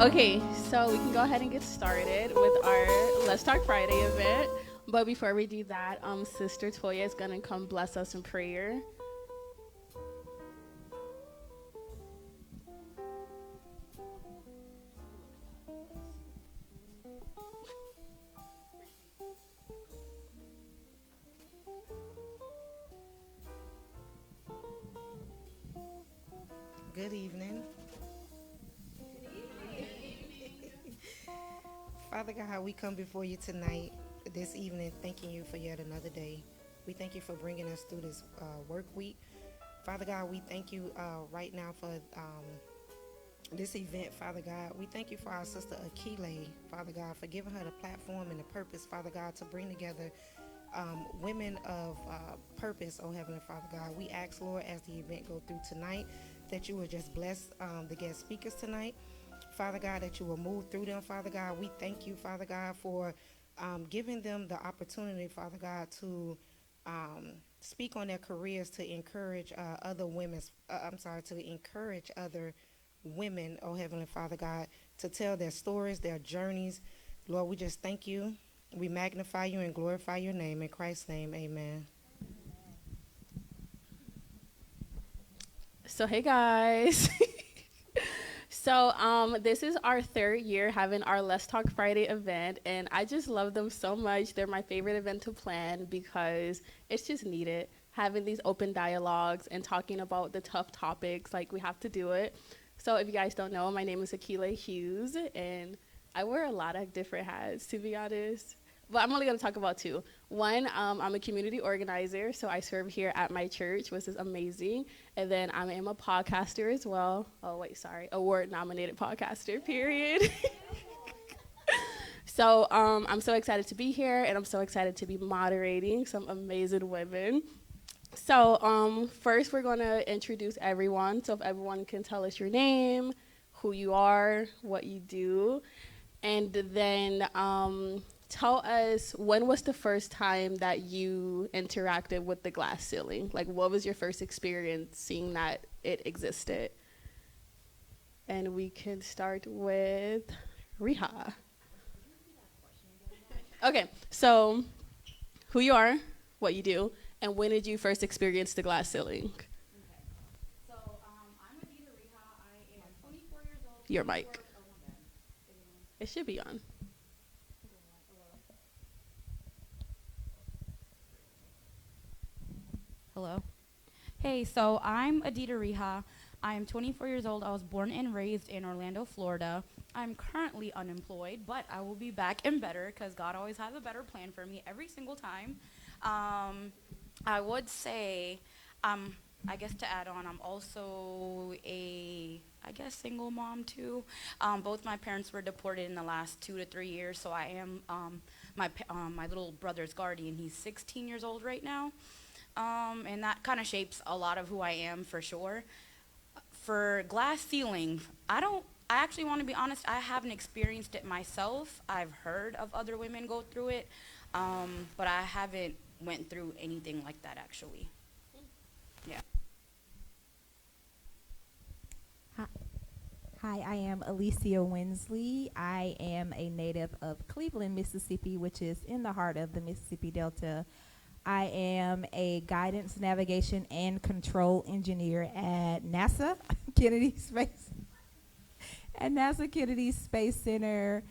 Okay, so we can go ahead and get started with our Let's Talk Friday event. But before we do that, Sister Toya is gonna come bless us in prayer. Good evening. Father God, we come before you tonight, this evening, thanking you for yet another day. We thank you for bringing us through this work week. Father God, we thank you right now for this event, Father God. We thank you for our sister Akile, Father God, for giving her the platform and the purpose, Father God, to bring together women of purpose, oh Heavenly Father God. We ask, Lord, as the event go through tonight, that you will just bless the guest speakers tonight. Father God, that you will move through them, Father God. We thank you, Father God, for giving them the opportunity, Father God, to speak on their careers, to encourage other women's, to encourage other women, oh Heavenly Father God, to tell their stories, their journeys. Lord, we just thank you. We magnify you and glorify your name. In Christ's name, amen. So hey guys. So this is our third year having our Let's Talk Friday event, and I just love them so much. They're my favorite event to plan because it's just needed. Having these open dialogues and talking about the tough topics, like we have to do it. So if you guys don't know, my name is Akila Hughes, and I wear a lot of different hats, to be honest. But I'm only going to talk about two. One, I'm a community organizer, so I serve here at my church, which is amazing. And then I am a podcaster as well. Oh, wait, sorry. Award-nominated podcaster, period. So I'm so excited to be here, and I'm so excited to be moderating some amazing women. So first, we're going to introduce everyone. So if everyone can tell us your name, who you are, what you do, and then tell us, when was the first time that you interacted with the glass ceiling? Like, what was your first experience seeing that it existed? And we can start with Riha. Okay, so who you are, what you do, and when did you first experience the glass ceiling? So I'm Adita Riha. I am 24 years old. Your mic. It should be on. Hello. Hey, so I'm Adita Riha. I am 24 years old. I was born and raised in Orlando, Florida. I'm currently unemployed, but I will be back and better because God always has a better plan for me every single time. I would say, I guess to add on, I'm also single mom too. Both my parents were deported in the last 2 to 3 years, so I am my little brother's guardian. He's 16 years old right now. And that kind of shapes a lot of who I am for sure. For glass ceiling, I actually want to be honest, I haven't experienced it myself. I've heard of other women go through it, but I haven't went through anything like that actually. Yeah. Hi, Hi, I am Alicia Winsley. I am a native of Cleveland, Mississippi, which is in the heart of the Mississippi Delta. I am a guidance, navigation, and control engineer at NASA Kennedy Space Space Center.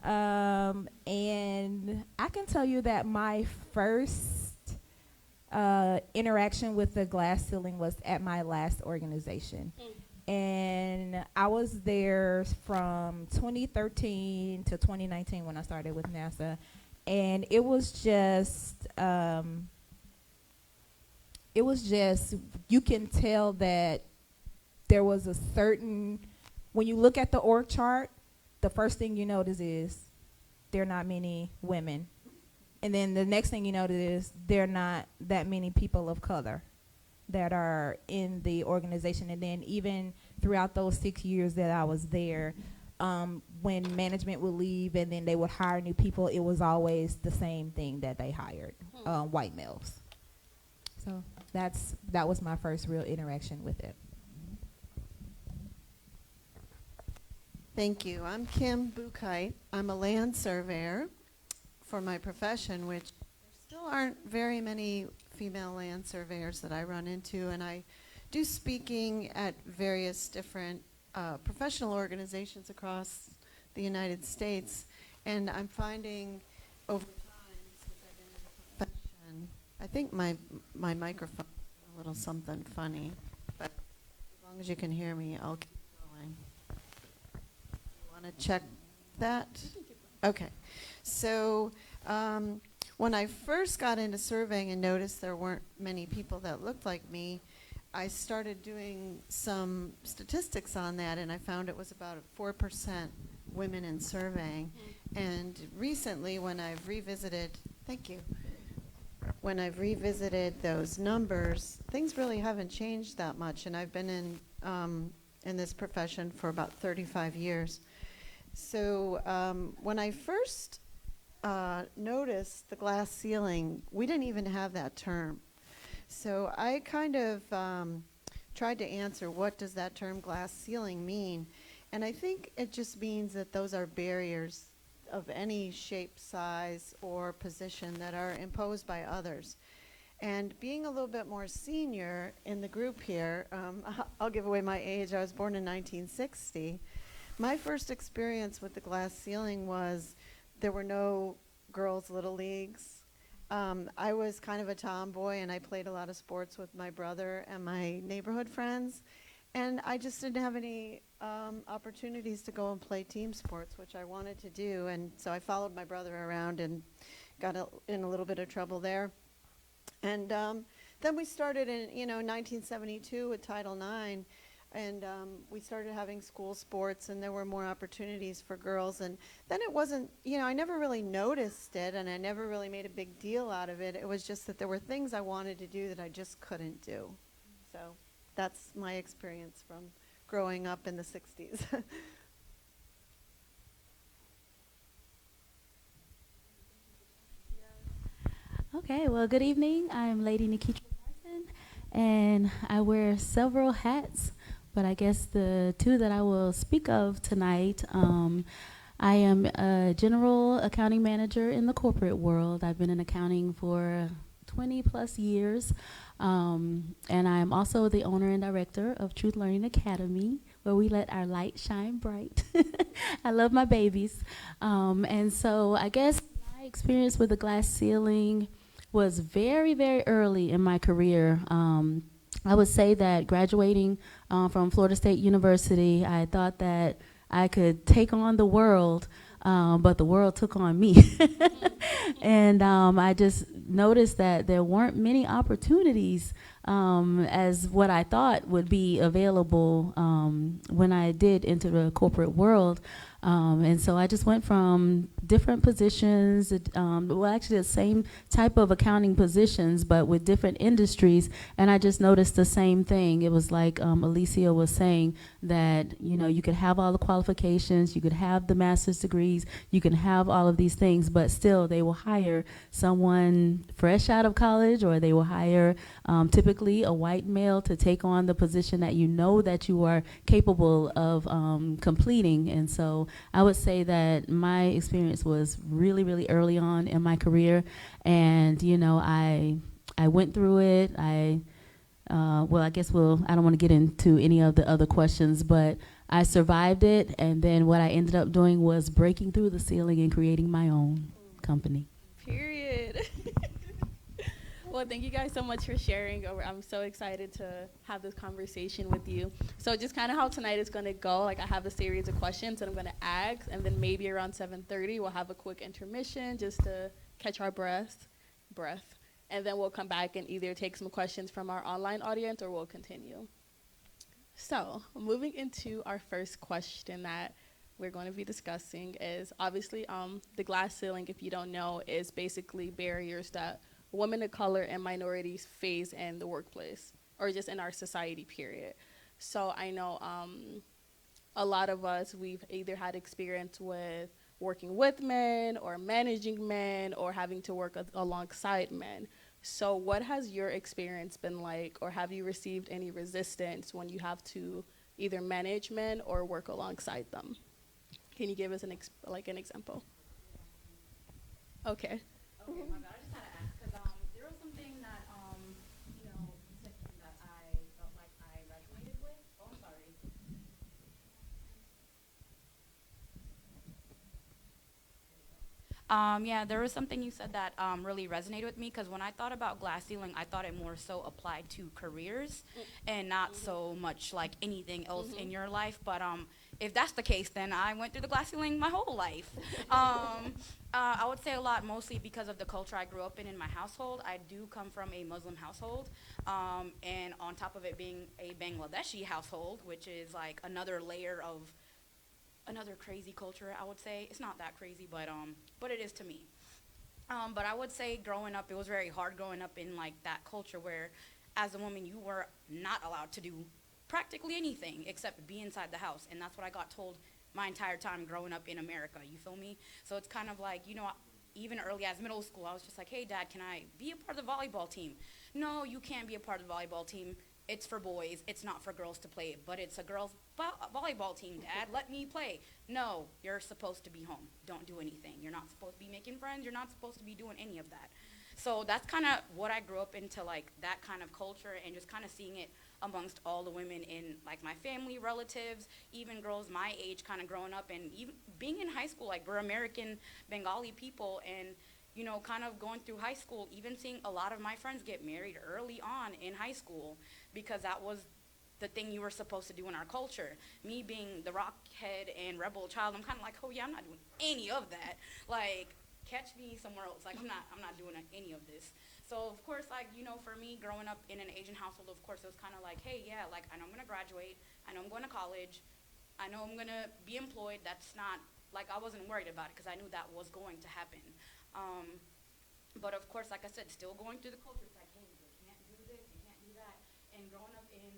And I can tell you that my first interaction with the glass ceiling was at my last organization. And I was there from 2013 to 2019 when I started with NASA. And it was just, you can tell that there was a certain, when you look at the org chart, the first thing you notice is there are not many women. And then the next thing you notice is there are not that many people of color that are in the organization. And then even throughout those 6 years that I was there, when management would leave and then they would hire new people, it was always the same thing that they hired, white males. So that was my first real interaction with it. Thank you. I'm Kim Bukite. I'm a land surveyor for my profession, which there still aren't very many female land surveyors that I run into, and I do speaking at various different professional organizations across the United States, and I'm finding over time, since I've been in the profession, I think my microphone is a little something funny, but as long as you can hear me, I'll keep going. Want to check that? Okay. So when I first got into surveying and noticed there weren't many people that looked like me, I started doing some statistics on that, and I found it was about 4% women in surveying. And recently, when I've revisited, thank you, when I've revisited those numbers, things really haven't changed that much, and I've been in this profession for about 35 years. So when I first noticed the glass ceiling, we didn't even have that term. So I kind of tried to answer, what does that term glass ceiling mean? And I think it just means that those are barriers of any shape, size, or position that are imposed by others. And being a little bit more senior in the group here, I'll give away my age. I was born in 1960. My first experience with the glass ceiling was there were no girls' little leagues. I was kind of a tomboy, and I played a lot of sports with my brother and my neighborhood friends. And I just didn't have any opportunities to go and play team sports, which I wanted to do. And so I followed my brother around and got in a little bit of trouble there. And then we started in 1972 with Title IX. And we started having school sports, and there were more opportunities for girls. And then it wasn't, I never really noticed it, and I never really made a big deal out of it. It was just that there were things I wanted to do that I just couldn't do. So that's my experience from growing up in the 60s. Okay, well, good evening. I'm Lady Nikitra Martin, and I wear several hats, but I guess the two that I will speak of tonight, I am a general accounting manager in the corporate world. I've been in accounting for 20 plus years, and I'm also the owner and director of Truth Learning Academy, where we let our light shine bright. I love my babies. And so I guess my experience with the glass ceiling was very, very early in my career. I would say that graduating from Florida State University, I thought that I could take on the world, but the world took on me. And I just noticed that there weren't many opportunities as what I thought would be available when I did enter the corporate world. And so I just went from different positions, well, actually the same type of accounting positions, but with different industries. And I just noticed the same thing. It was like Alicia was saying, that you could have all the qualifications, you could have the master's degrees, you can have all of these things, but still they will hire someone fresh out of college, or they will hire typically a white male to take on the position that that you are capable of completing. And so I would say that my experience was really, really early on in my career, and I went through it. Well, I guess I don't want to get into any of the other questions, but I survived it, and then what I ended up doing was breaking through the ceiling and creating my own company. Period. Well, thank you guys so much for sharing. I'm so excited to have this conversation with you. So just kind of how tonight is going to go, like I have a series of questions that I'm going to ask, and then maybe around 7:30 we'll have a quick intermission just to catch our breath. And then we'll come back and either take some questions from our online audience or we'll continue. So moving into our first question that we're going to be discussing is obviously the glass ceiling, if you don't know, is basically barriers that women of color and minorities face in the workplace or just in our society, period. So I know a lot of us, we've either had experience with working with men or managing men or having to work alongside men. So what has your experience been like, or have you received any resistance when you have to either manage men or work alongside them? Can you give us an example? Okay. Okay, my bad. I just had to ask because there was something that you know, you said something that I felt like I resonated with. Oh, I'm sorry. Yeah, there was something you said that really resonated with me because when I thought about glass ceiling, I thought it more so applied to careers and not so much like anything else in your life. But if that's the case, then I went through the glass ceiling my whole life. I would say a lot, mostly because of the culture I grew up in my household. I do come from a Muslim household, and on top of it being a Bangladeshi household, which is like another layer of another crazy culture, I would say. It's not that crazy, but it is to me. But I would say growing up, it was very hard growing up in like that culture where, as a woman, you were not allowed to do practically anything except be inside the house, and that's what I got told my entire time growing up in America. You feel me? So it's kind of like, you know, even early as middle school, I was just like, hey, Dad, can I be a part of the volleyball team? No, you can't be a part of the volleyball team. It's for boys. It's not for girls to play. But it's a girls' volleyball team, Dad. Let me play. No, you're supposed to be home. Don't do anything. You're not supposed to be making friends. You're not supposed to be doing any of that. So that's kind of what I grew up into, like that kind of culture, and just kind of seeing it amongst all the women in like my family, relatives, even girls my age, kind of growing up, and even being in high school. Like we're American Bengali people, and you know, kind of going through high school, even seeing a lot of my friends get married early on in high school because that was the thing you were supposed to do in our culture. Me being the rockhead and rebel child, I'm kind of like, oh yeah, I'm not doing any of that. Like, catch me somewhere else. Like, I'm not doing any of this. So of course, like, you know, for me growing up in an Asian household, of course, it was kind of like, hey, yeah, like I know I'm gonna graduate. I know I'm going to college. I know I'm gonna be employed. That's not like I wasn't worried about it because I knew that was going to happen. But of course, like I said, still going through the culture, it's like, hey, you can't do this, you can't do that. And growing up in,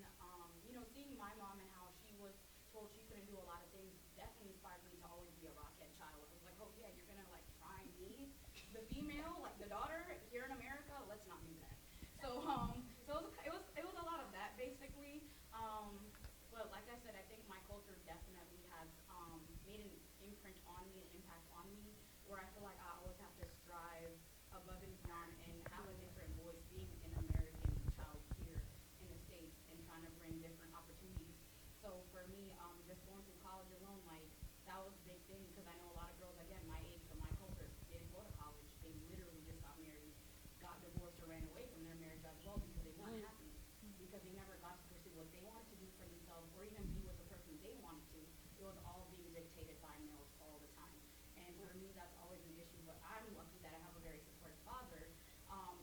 you know, seeing my mom and how she was told she couldn't do a lot of things definitely inspired me to always be a rockhead child. I was like, oh yeah, you're gonna like try me, the female, like the daughter here in America. Let's not do that. So it was a lot of that basically. But like I said, I think my culture definitely has made an imprint on me, an impact on me, where I feel like I always have to strive above and beyond and have a different voice being an American child here in the States and trying to bring different opportunities. So for me, just going through college alone, like that was a big thing because I know a lot of girls, again, my age from my culture, didn't go to college. They literally just got married, got divorced, or ran away from their marriage as well because they weren't happy, because they never got to pursue what they wanted to do for themselves or even be with the person they wanted to. It was all being dictated by males all the time. And for me, that's always an issue. But I'm lucky that I have a very supportive father.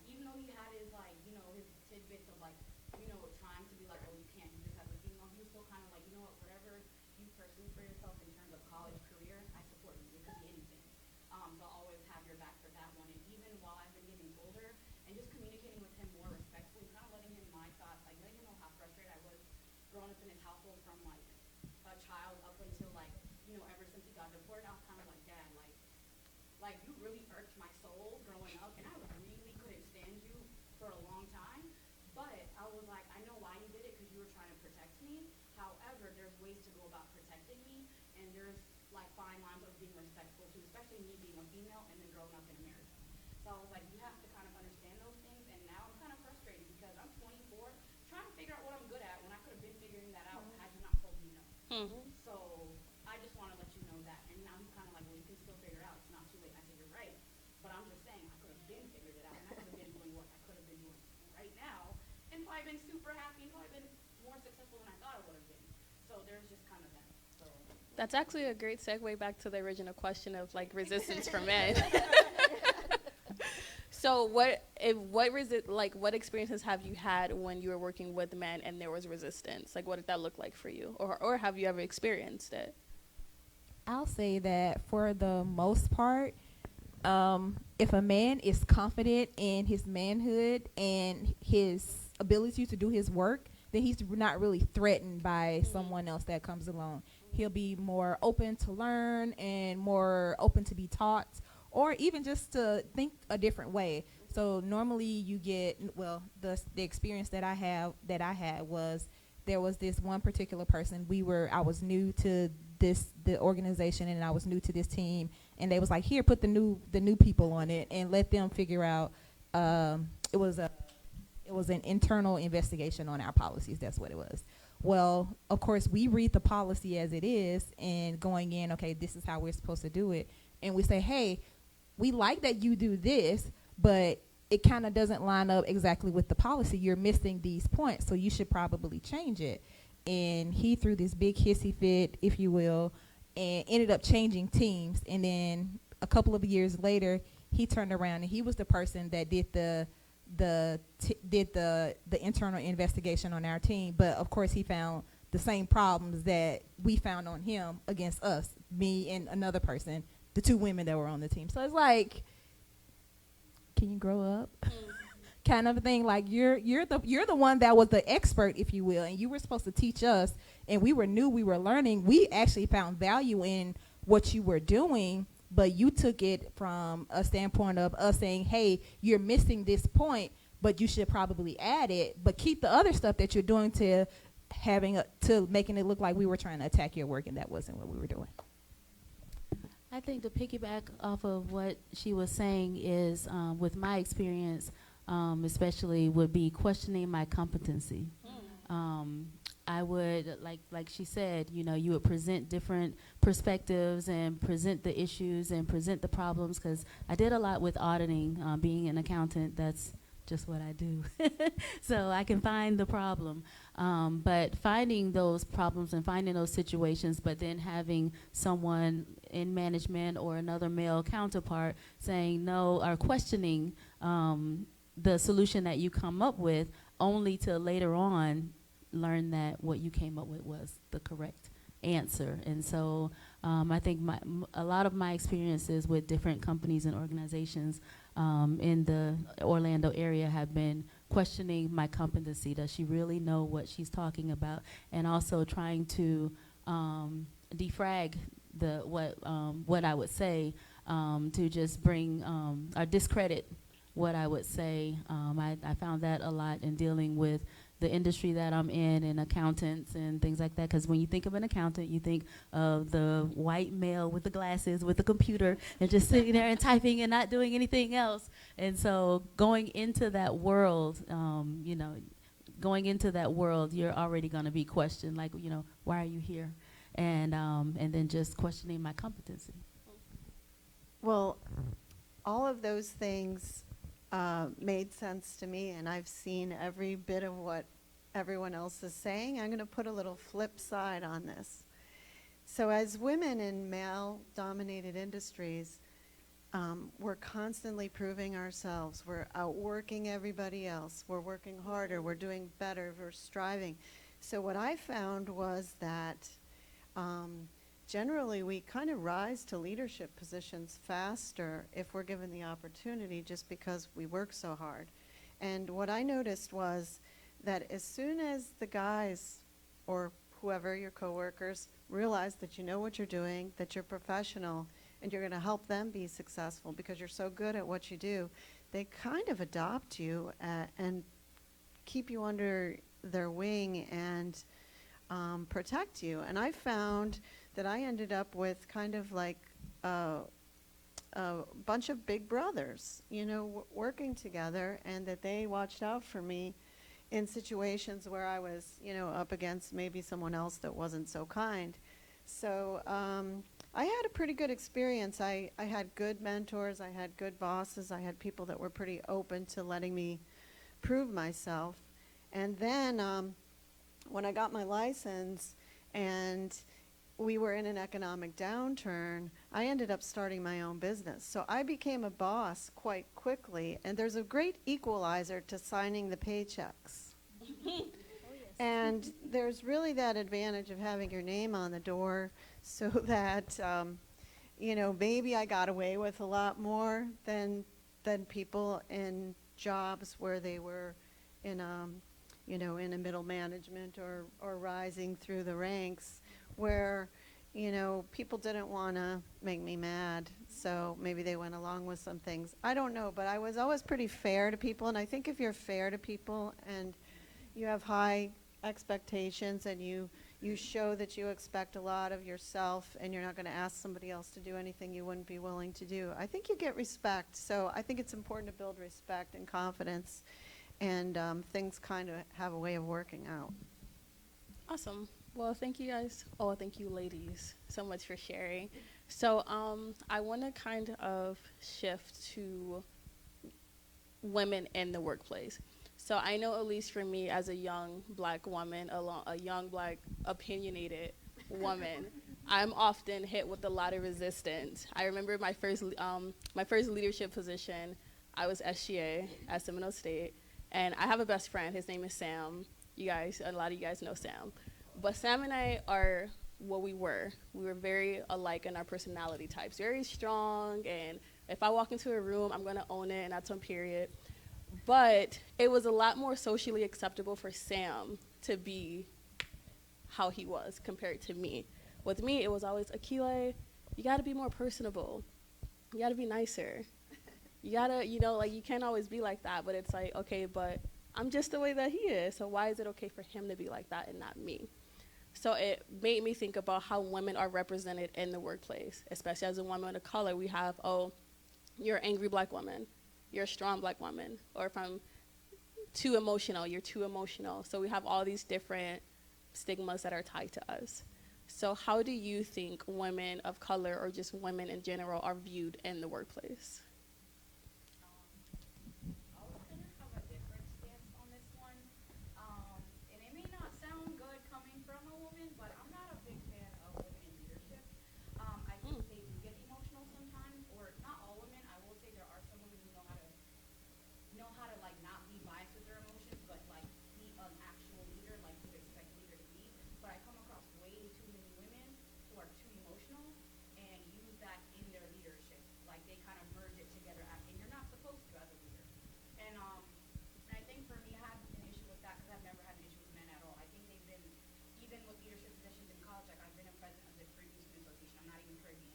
Even though he had his, like, you know, his tidbits of, like, you know, trying to be like, oh, you can't do this as a female, he was still kind of like, you know what, whatever you pursue for yourself in terms of college, career, I support you. It could be anything. So I'll always have your back for that one. And even while I've been getting older and just communicating with him more respectfully, kind of letting him my thoughts, like letting him know how frustrated I was growing up in his household from, like, a child up until, like, you know, ever since he got deported. I was kind of like, Dad, like you really irked my soul growing up, and I really couldn't stand you for a long time. But I was like, I know why you did it, because you were trying to protect me. However, there's ways to go about protecting me, and there's like fine lines of being respectful too, especially me being a female and then growing up in America. So I was like, you have to kind of understand those things. And now I'm kind of frustrated because I'm 24, trying to figure out what I'm good at when I could have been figuring that out had you not told me no. So I just want to let you know that. And now I'm kind of like, well, you can still figure it out. It's not too late. I said, you're right. But I'm just saying, I could have been figured it out. And I could have been doing what I could have been doing right now. And probably been super happy and probably been more successful than I thought I would have been. So there's just kind of that. So That's actually a great segue back to the original question of like resistance for men. So what experiences have you had when you were working with men and there was resistance? Like what did that look like for you? Or have you ever experienced it? I'll say that for the most part, if a man is confident in his manhood and his ability to do his work, then he's not really threatened by someone else that comes along. He'll be more open to learn and more open to be taught, or even just to think a different way. So normally you get, well, the experience that I had was there was this one particular person. I was new to the organization, and I was new to this team, and they was like, here, put the new people on it and let them figure out. It was an internal investigation on our policies. That's what it was. Well, of course, we read the policy as it is, and going in, okay, this is how we're supposed to do it, and we say, hey, we like that you do this, but it kind of doesn't line up exactly with the policy. You're missing these points, so you should probably change it. And he threw this big hissy fit, if you will, and ended up changing teams. And then a couple of years later, he turned around and he was the person that did the internal investigation on our team. But of course, he found the same problems that we found on him against us, me and another person, the two women that were on the team. So it's like, can you grow up? Kind of a thing. Like you're the one that was the expert, if you will, and you were supposed to teach us, and we were new, we were learning. We actually found value in what you were doing, but you took it from a standpoint of us saying, hey, you're missing this point, but you should probably add it, but keep the other stuff that you're doing to making it look like we were trying to attack your work, and that wasn't what we were doing. I think to piggyback off of what she was saying is, with my experience, especially would be questioning my competency. I would, like she said, you would present different perspectives and present the issues and present the problems, because I did a lot with auditing. Being an accountant, that's just what I do. So I can find the problem. But finding those problems and finding those situations, but then having someone in management or another male counterpart saying no, or questioning the solution that you come up with, only to later on learn that what you came up with was the correct answer. And so I think a lot of my experiences with different companies and organizations in the Orlando area have been questioning my competency. Does she really know what she's talking about? And also trying to defrag what I would say, to just bring or discredit what I would say. I found that a lot in dealing with the industry that I'm in and accountants and things like that. Because when you think of an accountant, you think of the white male with the glasses, with the computer, and just sitting there and typing and not doing anything else. And so going into that world, you're already going to be questioned, like, why are you here? And then just questioning my competency. Well, all of those things made sense to me, and I've seen every bit of what everyone else is saying. I'm going to put a little flip side on this. So as women in male-dominated industries, we're constantly proving ourselves. We're outworking everybody else. We're working harder. We're doing better. We're striving. So what I found was that generally we kind of rise to leadership positions faster if we're given the opportunity, just because we work so hard. And what I noticed was that as soon as the guys, or whoever, your coworkers, realize that you know what you're doing, that you're professional, and you're going to help them be successful because you're so good at what you do, they kind of adopt you and keep you under their wing and protect you. And I found that I ended up with kind of like a bunch of big brothers, working together, and that they watched out for me in situations where I was, up against maybe someone else that wasn't so kind. So I had a pretty good experience. I had good mentors. I had good bosses. I had people that were pretty open to letting me prove myself. And then when I got my license and we were in an economic downturn, I ended up starting my own business. So I became a boss quite quickly, and there's a great equalizer to signing the paychecks. And there's really that advantage of having your name on the door, so that, maybe I got away with a lot more than people in jobs where they were in a middle management or rising through the ranks, where, people didn't want to make me mad, so maybe they went along with some things. I don't know, but I was always pretty fair to people, and I think if you're fair to people and you have high expectations and you show that you expect a lot of yourself and you're not going to ask somebody else to do anything you wouldn't be willing to do, I think you get respect. So I think it's important to build respect and confidence, and things kind of have a way of working out. Awesome. Well, thank you guys. Oh, thank you, ladies, so much for sharing. So, I want to kind of shift to women in the workplace. So I know, at least for me, as a young black woman, a young black opinionated woman, I'm often hit with a lot of resistance. I remember my first leadership position. I was SGA at Seminole State, and I have a best friend. His name is Sam. A lot of you guys know Sam. But Sam and I are what we were. We were very alike in our personality types, very strong, and if I walk into a room, I'm gonna own it, and that's on period. But it was a lot more socially acceptable for Sam to be how he was compared to me. With me, it was always, Akile, you gotta be more personable. You gotta be nicer. You gotta, you can't always be like that, but it's like, okay, but I'm just the way that he is, so why is it okay for him to be like that and not me? So it made me think about how women are represented in the workplace, especially as a woman of color. We have, you're an angry black woman, you're a strong black woman, or if I'm too emotional, you're too emotional. So we have all these different stigmas that are tied to us. So how do you think women of color, or just women in general, are viewed in the workplace? I was gonna have a different stance on this one, and it may not sound good coming from a woman, but I'm not a big fan of women in leadership. I think they do get emotional sometimes, or not all women. I will say there are some women who know how to like not be biased with their emotions, but like be an actual leader, like you would expect a leader to be. But I come across way too many women who are too emotional and use that in their leadership. Like they kind of merge it together, and you're not supposed to as a leader. And I think for me, I have an issue with that because I've never had an issue with men at all. I think they've been, even with leadership positions in college, like I've been a president of the Caribbean Student Association. I'm not even Caribbean.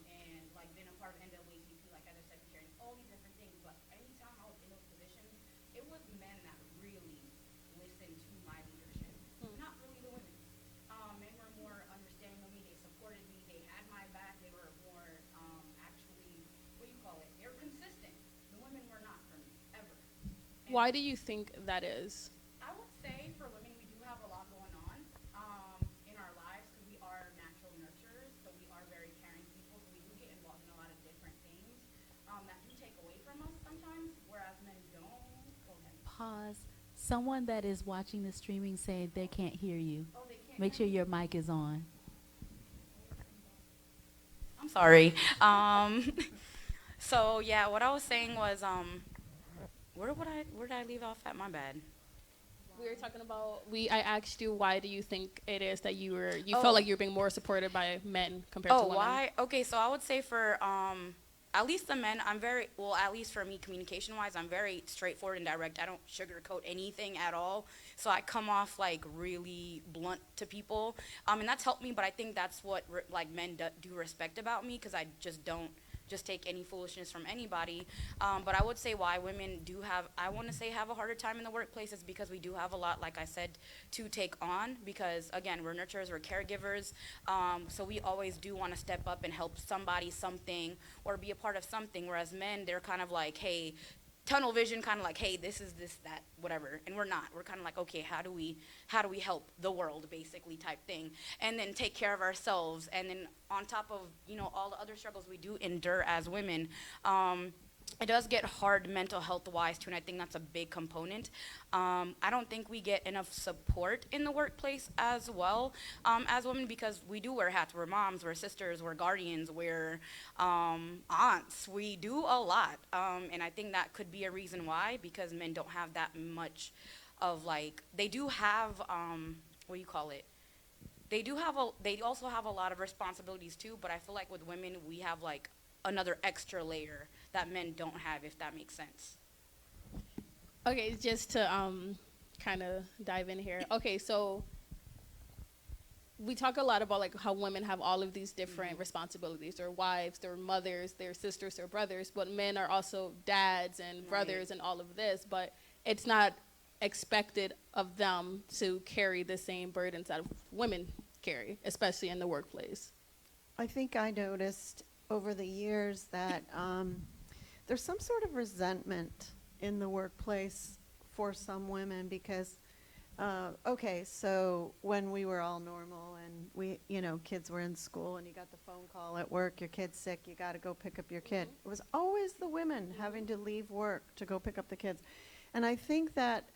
And like been a part of NAACP, like as a secretary, and all these different things. But anytime I was in those positions, it was men that really listened to my leadership, not really the women. Men were more understanding of me. They supported me. They had my back. They were more actually, what do you call it? They were consistent. The women were not for me ever. And Why do you think that is? I would say for women, we do have a lot going on in our lives because we are natural nurturers, so we are very caring people, so we do get involved in a lot of different things that do take away from us sometimes, whereas men don't. Go ahead. Pause. Someone that is watching the streaming said they can't hear you. Oh, they can't Make hear sure me? your mic is on. I'm sorry. So yeah, what I was saying was where did I leave off at? My bad. We were talking about, I asked you, why do you think it is that you Oh. felt like you're being more supported by men compared to Oh, women? why? Okay, so I would say for at least the men, I'm very, well, at least for me, communication-wise, I'm very straightforward and direct. I don't sugarcoat anything at all. So I come off like really blunt to people, and that's helped me. But I think that's what like men do respect about me, because I just don't just take any foolishness from anybody. But I would say why women do have, I want to say, have a harder time in the workplace is because we do have a lot, like I said, to take on. Because again, we're nurturers, we're caregivers, so we always do want to step up and help somebody, something, or be a part of something. Whereas men, they're kind of like, hey, tunnel vision, kind of like, hey, this is this, that, whatever. And we're not. We're kind of like, okay, how do we help the world, basically, type thing, and then take care of ourselves. And then on top of, all the other struggles we do endure as women, it does get hard mental health wise too, and I think that's a big component. I don't think we get enough support in the workplace as well as women, because we do wear hats. We're moms, we're sisters, we're guardians, we're aunts. We do a lot, and I think that could be a reason why, because men don't have that much of like, they do have what do you call it? They also have a lot of responsibilities too, but I feel like with women we have like another extra layer that men don't have, if that makes sense. Okay, just to kind of dive in here. Okay, so we talk a lot about like how women have all of these different responsibilities. They're wives, they're mothers, they're sisters, they're brothers, but men are also dads and brothers and all of this, but it's not expected of them to carry the same burdens that women carry, especially in the workplace? I think I noticed over the years that there's some sort of resentment in the workplace for some women because, okay, so when we were all normal and kids were in school and you got the phone call at work, your kid's sick, you got to go pick up your kid. It was always the women having to leave work to go pick up the kids. And I think that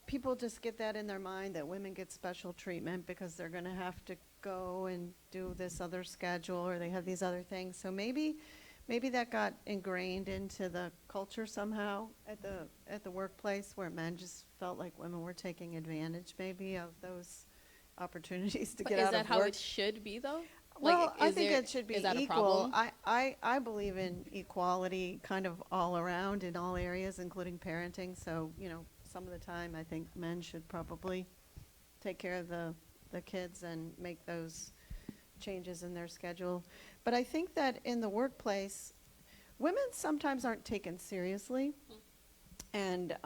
people just get that in their mind that women get special treatment because they're going to have to go and do this other schedule or they have these other things. So maybe that got ingrained into the culture somehow at the workplace where men just felt like women were taking advantage maybe of those opportunities to But get is out that of how work. it should be, though? Well, I is think there- it should be is that a equal. problem? I believe in equality kind of all around in all areas, including parenting. So, some of the time I think men should probably take care of the kids and make those changes in their schedule. But I think that in the workplace, women sometimes aren't taken seriously. And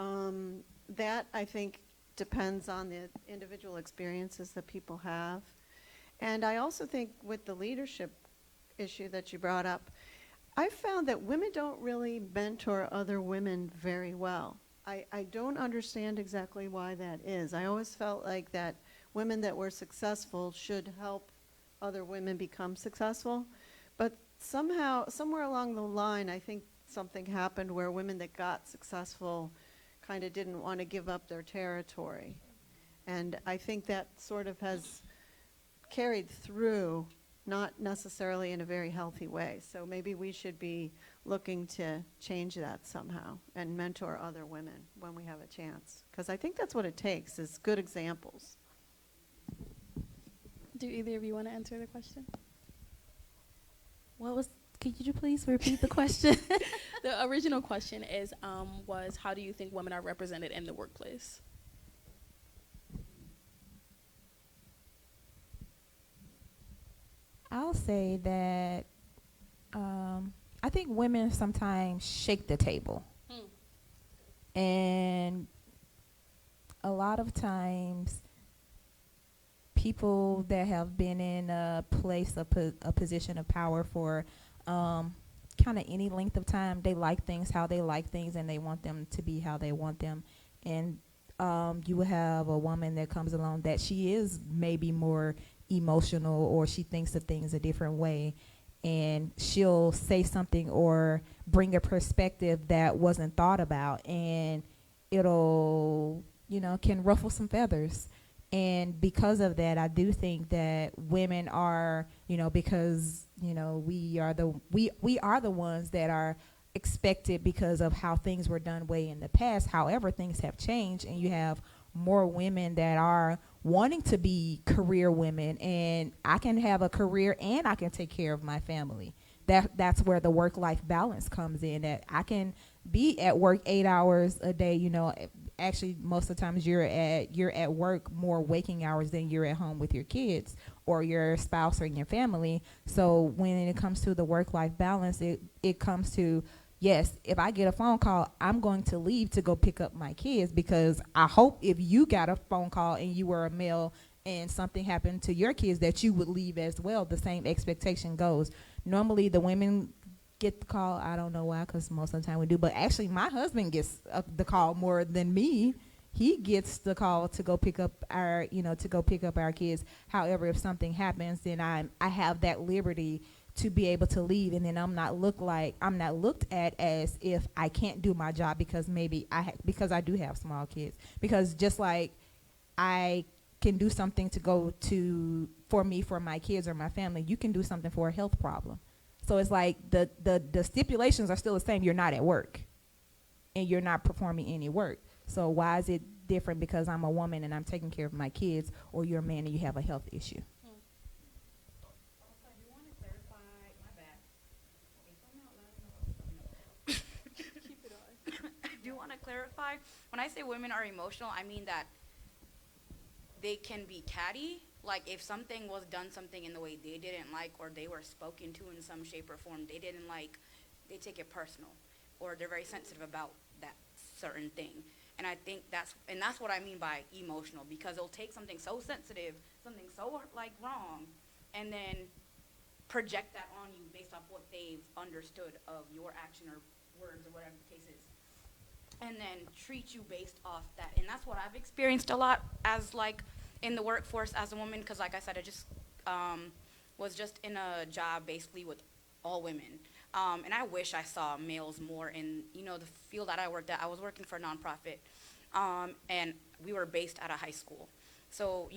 that, I think, depends on the individual experiences that people have. And I also think with the leadership issue that you brought up, I found that women don't really mentor other women very well. I don't understand exactly why that is. I always felt like that women that were successful should help other women become successful. But somehow, somewhere along the line, I think something happened where women that got successful kind of didn't want to give up their territory. And I think that sort of has carried through, not necessarily in a very healthy way. So maybe we should be looking to change that somehow and mentor other women when we have a chance. Because I think that's what it takes, is good examples. Do either of you want to answer the question? Could you please repeat the question? The original question was how do you think women are represented in the workplace? I'll say that I think women sometimes shake the table. And a lot of times people that have been in a place, a position of power for kind of any length of time, they like things how they like things and they want them to be how they want them. And you will have a woman that comes along that she is maybe more emotional or she thinks of things a different way, and she'll say something or bring a perspective that wasn't thought about, and it'll can ruffle some feathers. And because of that, I do think that women are, because we are the ones that are expected because of how things were done way in the past. However, things have changed, and you have more women that are wanting to be career women, and I can have a career and I can take care of my family. That's where the work-life balance comes in, that I can be at work 8 hours a day. Actually, most of the times you're at work more waking hours than you're at home with your kids or your spouse or your family. So when it comes to the work-life balance, it comes to, yes, if I get a phone call, I'm going to leave to go pick up my kids, because I hope if you got a phone call and you were a male and something happened to your kids that you would leave as well. The same expectation goes. Normally the women get the call. I don't know why, because most of the time we do. But actually my husband gets the call more than me. He gets the call to go pick up our kids. However, if something happens, then I have that liberty to be able to leave, and then I'm not looked at as if I can't do my job because because I do have small kids. Because just like I can do something for my kids or my family, you can do something for a health problem. So it's like the stipulations are still the same. You're not at work and you're not performing any work. So why is it different because I'm a woman and I'm taking care of my kids, or you're a man and you have a health issue? Do you want to clarify? When I say women are emotional, I mean that they can be catty. Like if something was done something in the way they didn't like, or they were spoken to in some shape or form they didn't like, they take it personal, or they're very sensitive about that certain thing. And I think that's what I mean by emotional, because it'll take something so sensitive, something so like wrong, and then project that on you based off what they've understood of your action or words or whatever the case is, and then treat you based off that. And that's what I've experienced a lot as like in the workforce as a woman, because like I said, I just was just in a job basically with all women. And I wish I saw males more in, the field that I worked at. I was working for a nonprofit, and we were based at a high school. So,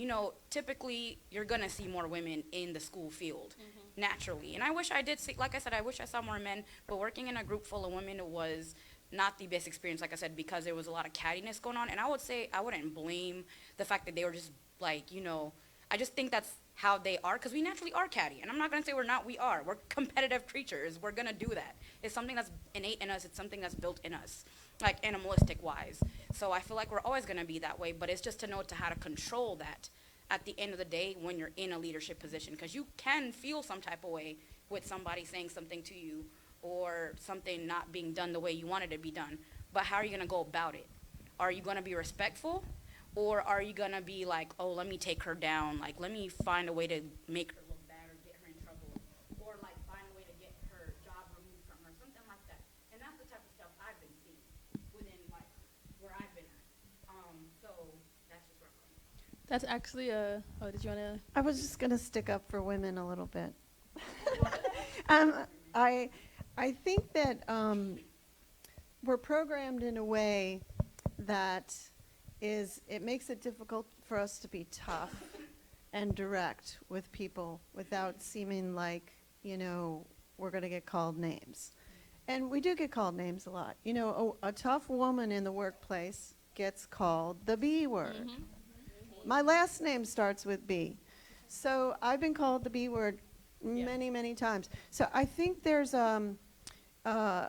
typically you're going to see more women in the school field, naturally. And I wish I did see, like I said, I wish I saw more men, but working in a group full of women was not the best experience, like I said, because there was a lot of cattiness going on. And I would say I wouldn't blame the fact that they were just like, I just think that's how they are, because we naturally are catty. And I'm not going to say we're not, we are. We're competitive creatures. We're going to do that. It's something that's innate in us. It's something that's built in us, like animalistic wise. So I feel like we're always going to be that way, but it's just to know how to control that at the end of the day when you're in a leadership position, because you can feel some type of way with somebody saying something to you or something not being done the way you want it to be done. But how are you going to go about it? Are you going to be respectful? Or are you going to be like, oh, let me take her down, like, let me find a way to make her look bad or get her in trouble, or, like, find a way to get her job removed from her, something like that. And that's the type of stuff I've been seeing within, like, where I've been at. So that's just where I'm going. That's actually did you want to? I was just going to stick up for women a little bit. I think that we're programmed in a way that it makes it difficult for us to be tough and direct with people without seeming like, we're going to get called names. And we do get called names a lot. A tough woman in the workplace gets called the B word. My last name starts with B. So I've been called the B word many, many times. So I think there's a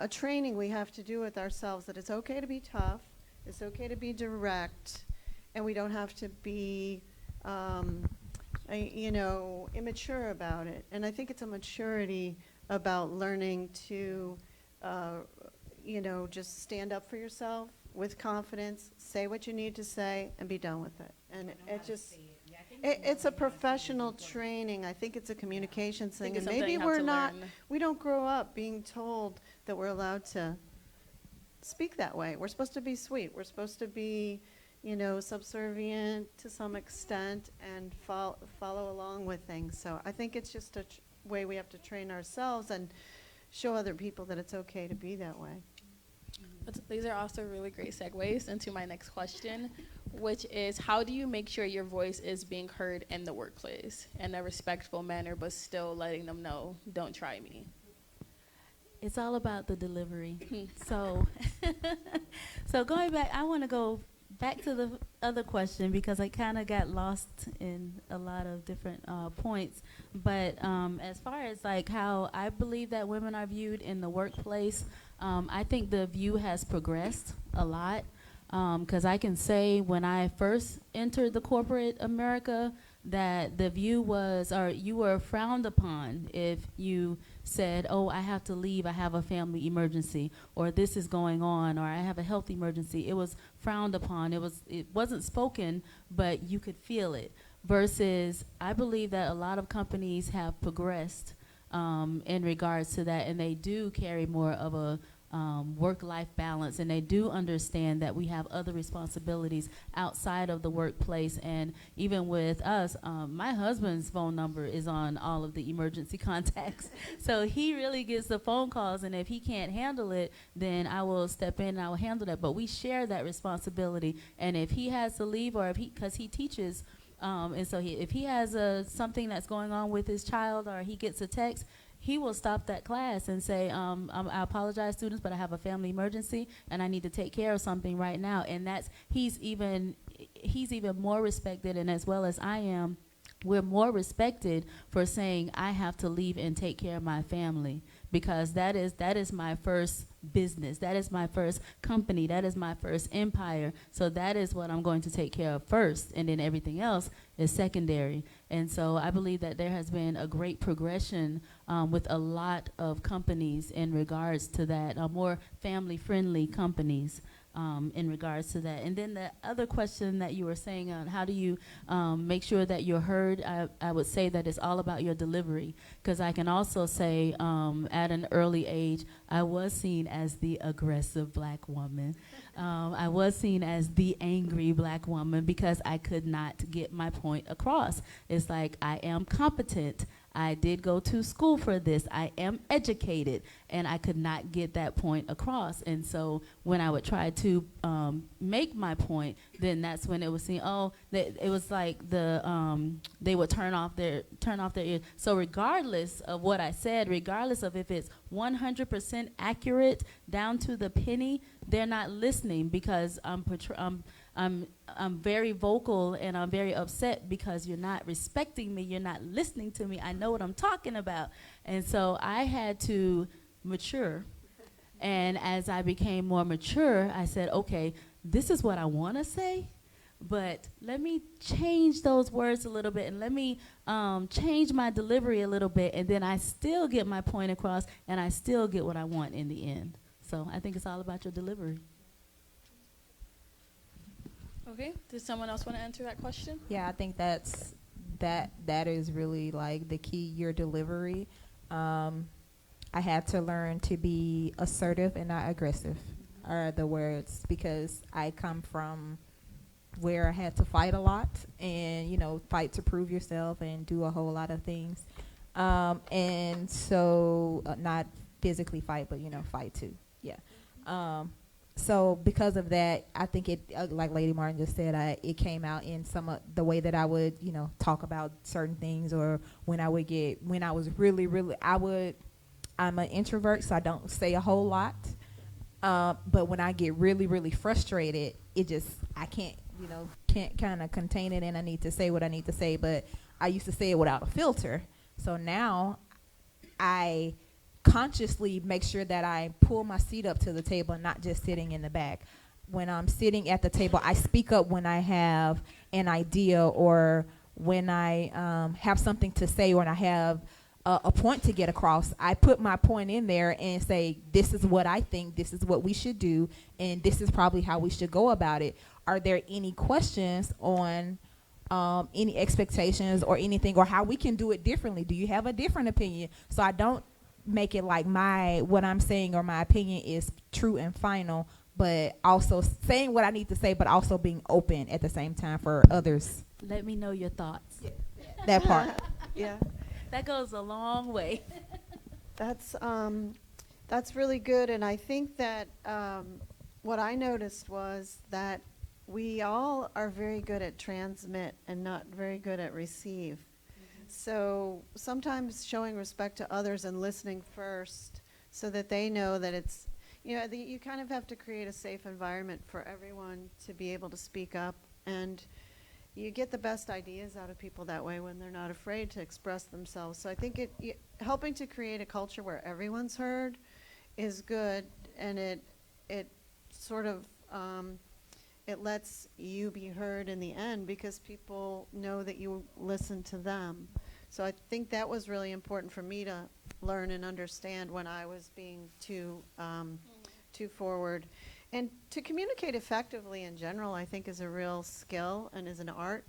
training we have to do with ourselves, that it's okay to be tough. It's okay to be direct, and we don't have to be, immature about it. And I think it's a maturity about learning to, just stand up for yourself with confidence, say what you need to say, and be done with it. And it's a professional training. I think it's a communications thing. And maybe we don't grow up being told that we're allowed to speak that way. We're supposed to be sweet. We're supposed to be, subservient to some extent and follow along with things. So I think it's just a way we have to train ourselves and show other people that it's okay to be that way. These are also really great segues into my next question, which is, how do you make sure your voice is being heard in the workplace in a respectful manner, but still letting them know, don't try me? It's all about the delivery. So going back, I want to go back to the other question because I kind of got lost in a lot of different points. But as far as like how I believe that women are viewed in the workplace, I think the view has progressed a lot. Because I can say when I first entered the corporate America, that the view was, or you were frowned upon if you said, oh, I have to leave, I have a family emergency, or this is going on, or I have a health emergency. It was frowned upon. It wasn't spoken, but you could feel it. Versus, I believe that a lot of companies have progressed in regards to that, and they do carry more of a work-life balance, and they do understand that we have other responsibilities outside of the workplace. And even with us, my husband's phone number is on all of the emergency contacts, so he really gets the phone calls, and if he can't handle it, then I will step in and I will handle that. But we share that responsibility, and if he has to leave, or if because he teaches, and so if he has something that's going on with his child, or he gets a text, he will stop that class and say, I apologize, students, but I have a family emergency and I need to take care of something right now. And he's even more respected, and as well as I am, we're more respected for saying I have to leave and take care of my family, because that is my first business, that is my first company, that is my first empire. So that is what I'm going to take care of first, and then everything else is secondary. And so I believe that there has been a great progression with a lot of companies in regards to that, more family-friendly companies. in regards to that. And then the other question that you were saying on how do you make sure that you're heard, I would say that it's all about your delivery. Because I can also say at an early age, I was seen as the aggressive black woman. I was seen as the angry black woman because I could not get my point across. It's like, I am competent. I did go to school for this. I am educated, and I could not get that point across. And so when I would try to make my point, then that's when it was seen. Oh, it was like they would turn off their ears. So regardless of what I said, regardless of if it's 100% accurate down to the penny, they're not listening because I'm very vocal and I'm very upset because you're not respecting me. You're not listening to me. I know what I'm talking about. And so I had to mature. And as I became more mature, I said, okay, this is what I want to say, but let me change those words a little bit and let me change my delivery a little bit. And then I still get my point across and I still get what I want in the end. So I think it's all about your delivery. Okay, does someone else want to answer that question? Yeah, I think that is really like the key, your delivery. I had to learn to be assertive and not aggressive are the words, because I come from where I had to fight a lot and, fight to prove yourself and do a whole lot of things. And so not physically fight, but, fight too. Yeah. So because of that, I think it, like Lady Martin just said, it came out in some of the way that I would, talk about certain things, or when I was really, I'm an introvert, so I don't say a whole lot. But when I get really, really frustrated, I can't kind of contain it, and I need to say what I need to say. But I used to say it without a filter. So now I consciously make sure that I pull my seat up to the table and not just sitting in the back. When I'm sitting at the table, I speak up when I have an idea, or when I have something to say, or when I have a point to get across. I put my point in there and say, this is what I think, this is what we should do, and this is probably how we should go about it. Are there any questions on any expectations or anything, or how we can do it differently? Do you have a different opinion? So I don't make it like what I'm saying or my opinion is true and final, but also saying what I need to say, but also being open at the same time for others. Let me know your thoughts. Yeah. That part. Yeah. That goes a long way. That's really good, and I think that what I noticed was that we all are very good at transmit and not very good at receive. So sometimes showing respect to others and listening first, so that they know that it's, you kind of have to create a safe environment for everyone to be able to speak up, and you get the best ideas out of people that way when they're not afraid to express themselves. So I think helping to create a culture where everyone's heard is good, and it sort of it lets you be heard in the end because people know that you listen to them. So I think that was really important for me to learn and understand when I was being too forward. And to communicate effectively in general, I think, is a real skill and is an art.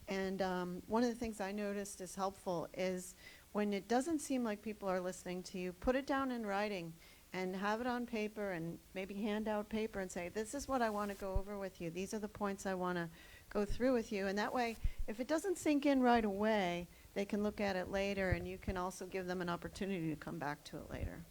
And one of the things I noticed is helpful is when it doesn't seem like people are listening to you, put it down in writing and have it on paper, and maybe hand out paper and say, this is what I want to go over with you. These are the points I want to go through with you. And that way, if it doesn't sink in right away, they can look at it later, and you can also give them an opportunity to come back to it later.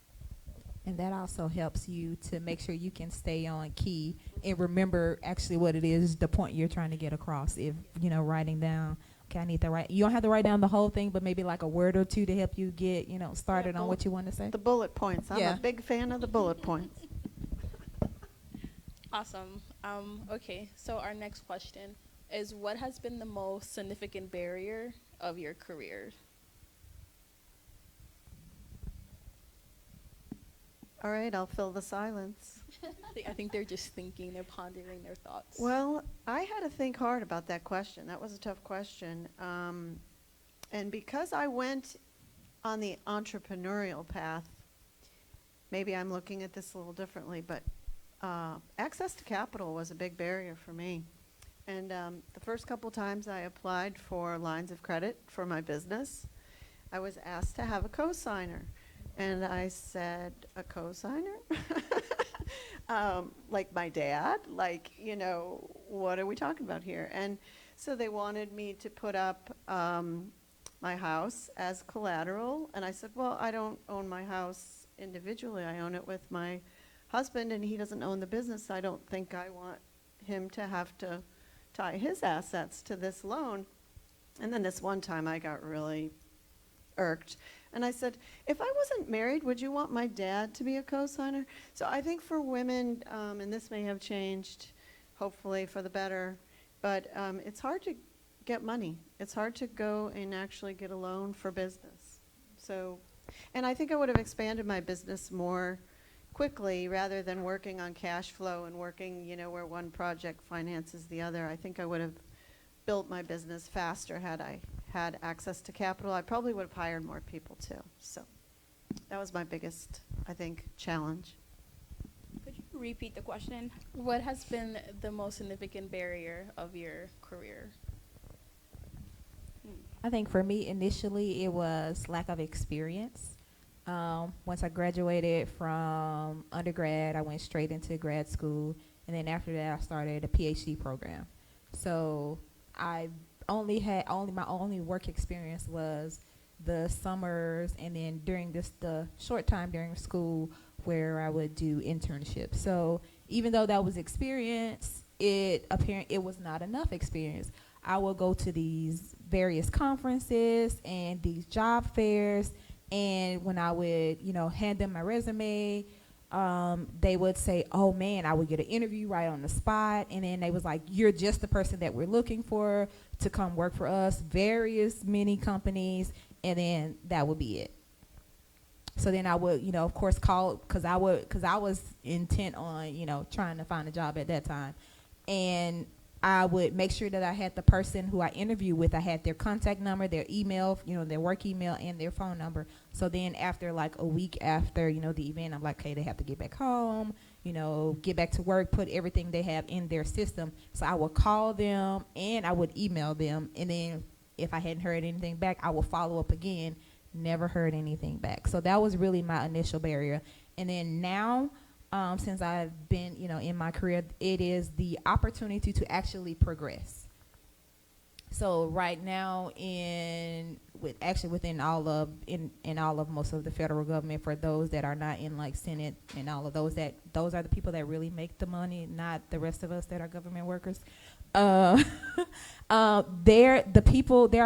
And that also helps you to make sure you can stay on key and remember actually what it is, the point you're trying to get across. If, writing down, okay, I need to write. You don't have to write down the whole thing, but maybe like a word or two to help you get, started on what you want to say. The bullet points. I'm a big fan of the bullet points. Awesome. Okay, so our next question is, what has been the most significant barrier of your career? All right, I'll fill the silence. I think they're just thinking, they're pondering their thoughts. Well, I had to think hard about that question. That was a tough question. And because I went on the entrepreneurial path, maybe I'm looking at this a little differently, but access to capital was a big barrier for me. And the first couple times I applied for lines of credit for my business, I was asked to have a cosigner. And I said, a cosigner? Like my dad? Like, you know, what are we talking about here? And so they wanted me to put up my house as collateral. And I said, well, I don't own my house individually. I own it with my husband, and he doesn't own the business. I don't think I want him to have to tie his assets to this loan. And then this one time I got really irked. And I said, if I wasn't married, would you want my dad to be a co-signer? So I think for women, and this may have changed, hopefully for the better, but it's hard to get money. It's hard to go and actually get a loan for business. So, and I think I would have expanded my business more quickly rather than working on cash flow and working, you know, where one project finances the other. I think I would have built my business faster had I had access to capital. I probably would have hired more people too. So that was my biggest, I think, challenge. Could you repeat the question? What has been the most significant barrier of your career? I think for me, initially, it was lack of experience. Once I graduated from undergrad, I went straight into grad school. And then after that, I started a PhD program. So my only work experience was the summers, and then during the short time during school where I would do internships. So even though that was experience, it was not enough experience. I would go to these various conferences and these job fairs, and when I would, you know, hand them my resume, they would say, oh man, I would get an interview right on the spot. And then they was like, you're just the person that we're looking for to come work for us, many companies. And then that would be it. So then I would, you know, of course call, cause I was intent on, you know, trying to find a job at that time. And I would make sure that I had the person who I interviewed with, I had their contact number, their email, you know, their work email and their phone number. So then after like a week after, you know, the event, I'm like, okay, they have to get back home, you know, get back to work, put everything they have in their system. So I would call them and I would email them. And then if I hadn't heard anything back, I would follow up again. Never heard anything back. So that was really my initial barrier. And then now, since I've been, you know, in my career, it is the opportunity to actually progress. So right now, within all of most of the federal government, for those that are not in like Senate and all of those are the people that really make the money, not the rest of us that are government workers. There are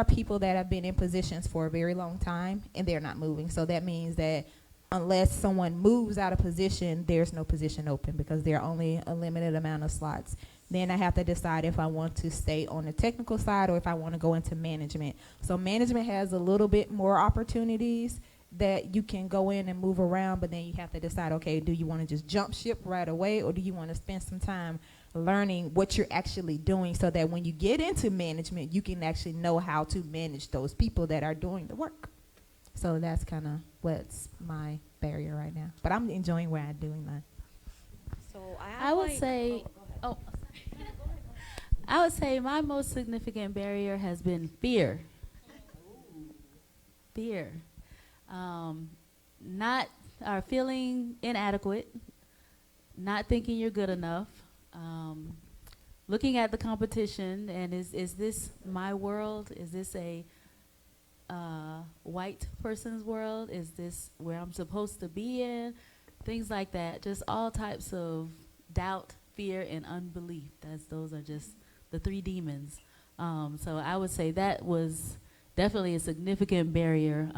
people that have been in positions for a very long time and they're not moving. So that means that unless someone moves out of position, there's no position open because there are only a limited amount of slots. Then I have to decide if I want to stay on the technical side or if I want to go into management. So management has a little bit more opportunities that you can go in and move around, but then you have to decide, okay, do you want to just jump ship right away or do you want to spend some time learning what you're actually doing so that when you get into management, you can actually know how to manage those people that are doing the work. So that's kind of what's my barrier right now. But I'm enjoying where I'm doing that. So I would say, I would say my most significant barrier has been fear. Fear. Not feeling inadequate, not thinking you're good enough, looking at the competition and is this my world? Is this a white person's world? Is this where I'm supposed to be in? Things like that. Just all types of doubt, fear, and unbelief. Those are just the three demons. So I would say that was definitely a significant barrier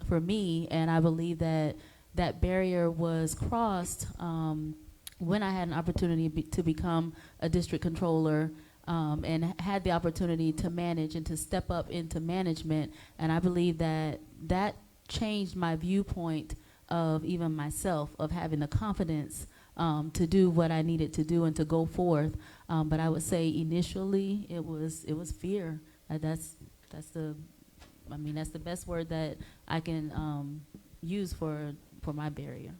for me, and I believe that that barrier was crossed when I had an opportunity to become a district controller and had the opportunity to manage and to step up into management. And I believe that that changed my viewpoint of even myself, of having the confidence to do what I needed to do and to go forth. But I would say initially it was fear. That's the best word that I can use for my barrier.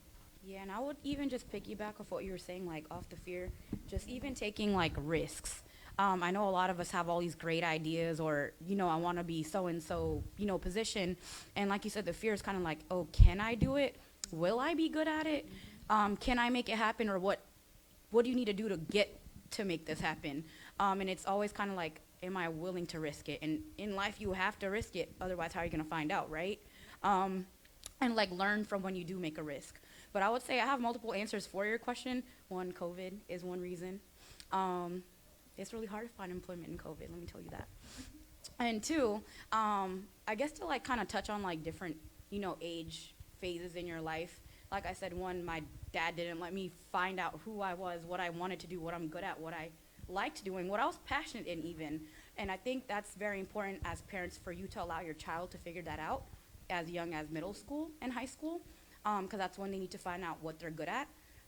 Yeah, and I would even just piggyback off what you were saying, like off the fear, just even taking like risks. I know a lot of us have all these great ideas, or I want to be so and so, position, and like you said, the fear is kind of like, oh, can I do it? Will I be good at it? Can I make it happen, or what do you need to do to get to make this happen? And it's always kind of like, am I willing to risk it? And in life, you have to risk it, otherwise, how are you gonna find out, right? And like learn from when you do make a risk. But I would say I have multiple answers for your question. One, COVID is one reason. It's really hard to find employment in COVID, let me tell you that. And two, I guess to like kind of touch on like different, age phases in your life. Like I said, one, my dad didn't let me find out who I was, what I wanted to do, what I'm good at, what I liked doing, what I was passionate in even. And I think that's very important as parents for you to allow your child to figure that out as young as middle school and high school, because that's when they need to find out what they're good at.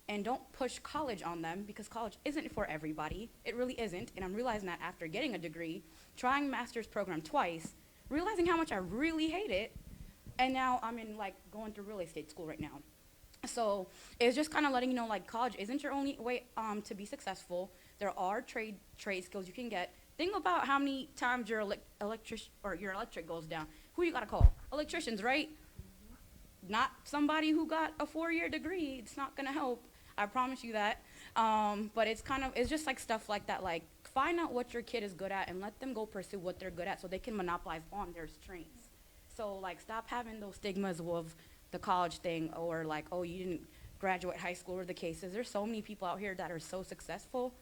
And don't push college on them, because college isn't for everybody. It really isn't. And I'm realizing that after getting a degree, trying master's program twice, realizing how much I really hate it, and now I'm in like going through real estate school right now. So it's just kind of letting you know, like, college isn't your only way to be successful. There are trade skills you can get. Think about how many times your electric goes down. Who you gotta call? Electricians, right? Not somebody who got a 4-year degree. It's not gonna help. I promise you that. But it's just like stuff like that. Like, find out what your kid is good at and let them go pursue what they're good at so they can monopolize on their strengths. So like, stop having those stigmas of the college thing, or like, oh, you didn't graduate high school, or the cases. There's so many people out here that are so successful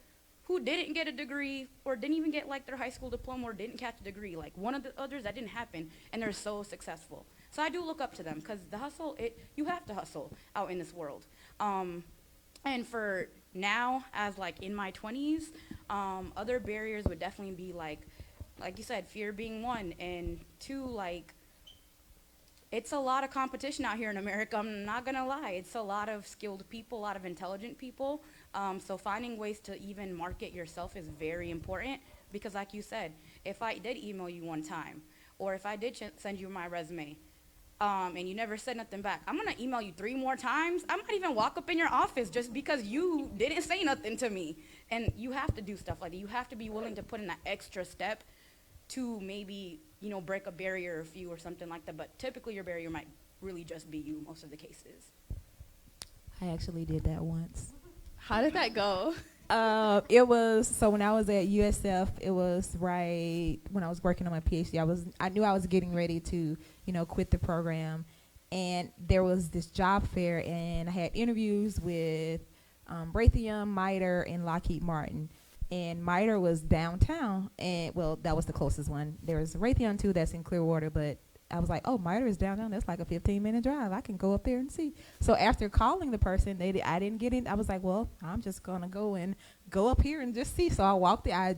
who didn't get a degree, or didn't even get like their high school diploma, or didn't catch a degree. Like one of the others, that didn't happen, and they're so successful. So I do look up to them, because the hustle, you have to hustle out in this world. And for now, as like in my 20s, other barriers would definitely be like you said, fear being one, and two, like, it's a lot of competition out here in America. I'm not gonna lie. It's a lot of skilled people, a lot of intelligent people. So finding ways to even market yourself is very important, because like you said, if I did email you one time, or if I did send you my resume, and you never said nothing back, I'm gonna email you 3 more times. I might even walk up in your office just because you didn't say nothing to me. And you have to do stuff like that. You have to be willing to put in that extra step to maybe, break a barrier or a few or something like that. But typically your barrier might really just be you most of the cases. I actually did that once. How did that go? It was, so when I was at USF, it was right when I was working on my PhD. I knew I was getting ready to, quit the program, and there was this job fair, and I had interviews with Raytheon, MITRE, and Lockheed Martin. And MITRE was downtown, and well, that was the closest one. There was Raytheon too, that's in Clearwater, but I was like, oh, MITRE is downtown. That's like a 15-minute drive. I can go up there and see. So after calling the person, I didn't get in. I was like, well, I'm just gonna go up here and just see. So I walked there. I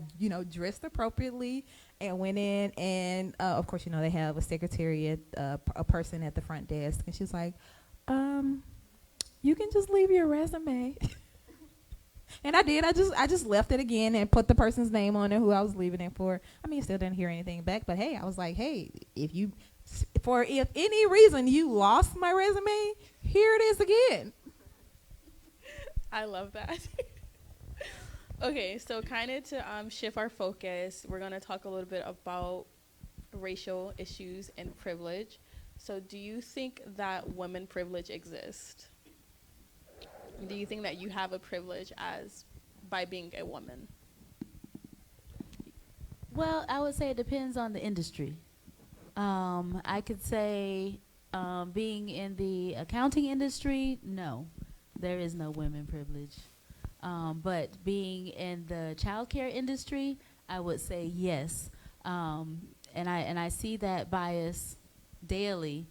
dressed appropriately and went in, and of course, they have a secretary a person at the front desk, and she's like, you can just leave your resume. And I did. I just left it again and put the person's name on it who I was leaving it for. I mean, still didn't hear anything back. But hey, I was like, hey, if any reason you lost my resume, here it is again. I love that. Okay, so kind of to shift our focus, we're going to talk a little bit about racial issues and privilege. So do you think that women privilege exists? Do you think that you have a privilege by being a woman? Well, I would say it depends on the industry. I could say being in the accounting industry, no, there is no women privilege. But being in the childcare industry, I would say yes. And I see that bias daily,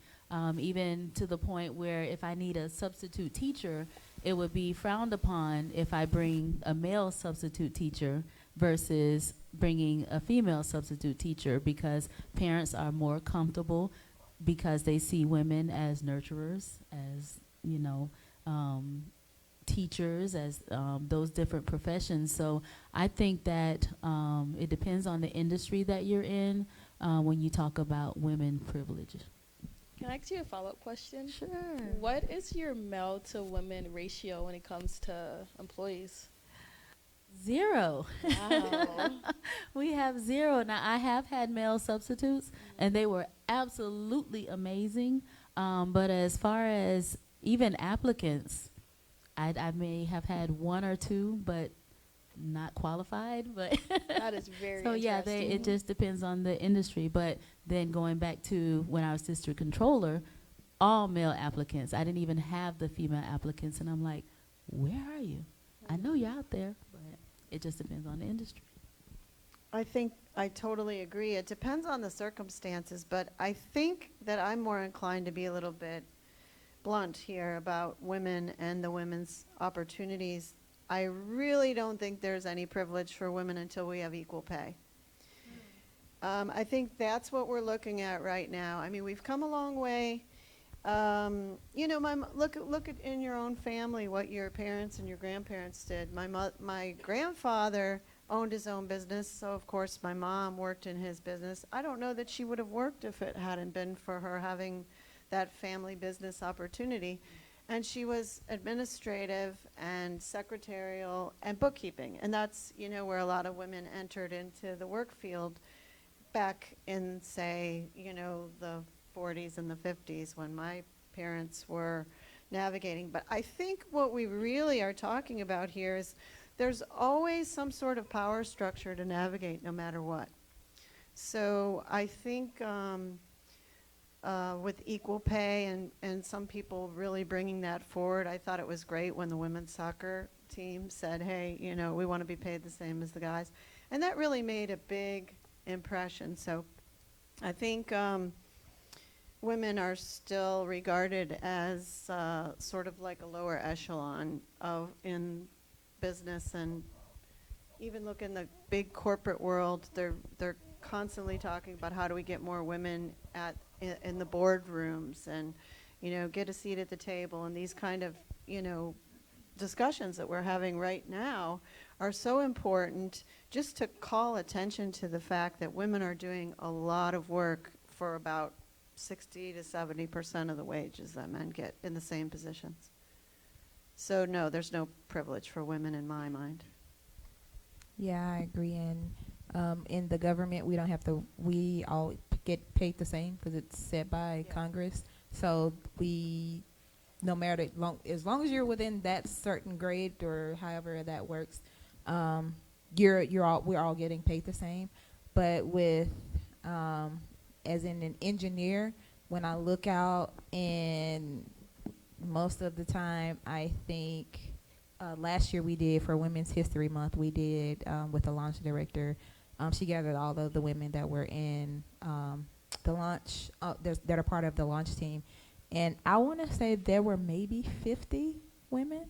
even to the point where if I need a substitute teacher, it would be frowned upon if I bring a male substitute teacher versus bringing a female substitute teacher, because parents are more comfortable because they see women as nurturers, as, teachers, as those different professions. So I think that it depends on the industry that you're in when you talk about women privilege. Can I ask you a follow-up question? Sure. What is your male to women ratio when it comes to employees? 0. Wow. We have 0. Now, I have had male substitutes, and they were absolutely amazing. But as far as even applicants, I may have had 1 or 2, but not qualified. But That is very so yeah, interesting. it just depends on the industry. But then going back to when I was district controller, all male applicants. I didn't even have the female applicants, and I'm like, where are you? I know you're out there, but it just depends on the industry. I think I totally agree. It depends on the circumstances, but I think that I'm more inclined to be a little bit blunt here about women and the women's opportunities. I really don't think there's any privilege for women until we have equal pay. I think that's what we're looking at right now. I mean, we've come a long way. You know, look at in your own family what your parents and your grandparents did. My grandfather owned his own business, so of course my mom worked in his business. I don't know that she would have worked if it hadn't been for her having that family business opportunity. And she was administrative and secretarial and bookkeeping. And that's, you know, where a lot of women entered into the work field back in, say, you know, the 40s and the 50s when my parents were navigating. But I think what we really are talking about here is there's always some sort of power structure to navigate no matter what. So I think with equal pay and some people really bringing that forward, I thought it was great when the women's soccer team said, hey, you know, we want to be paid the same as the guys. And that really made a big impression. So I think women are still regarded as sort of like a lower echelon in business, and even look in the big corporate world, they're constantly talking about how do we get more women in the boardrooms and, you know, get a seat at the table, and these kind of, you know, discussions that we're having right now are so important just to call attention to the fact that women are doing a lot of work for about 60 to 70% of the wages that men get in the same positions. So no, there's no privilege for women in my mind. Yeah, I agree. And in the government, we don't have to. We all get paid the same because it's set by Congress. So we, no matter as long as you're within that certain grade or however that works, we're all getting paid the same. But with as in an engineer, when I look out, and most of the time, I think last year we did for Women's History Month, we did with the launch director. She gathered all of the women that were in the launch, that are part of the launch team. And I want to say there were maybe 50 women.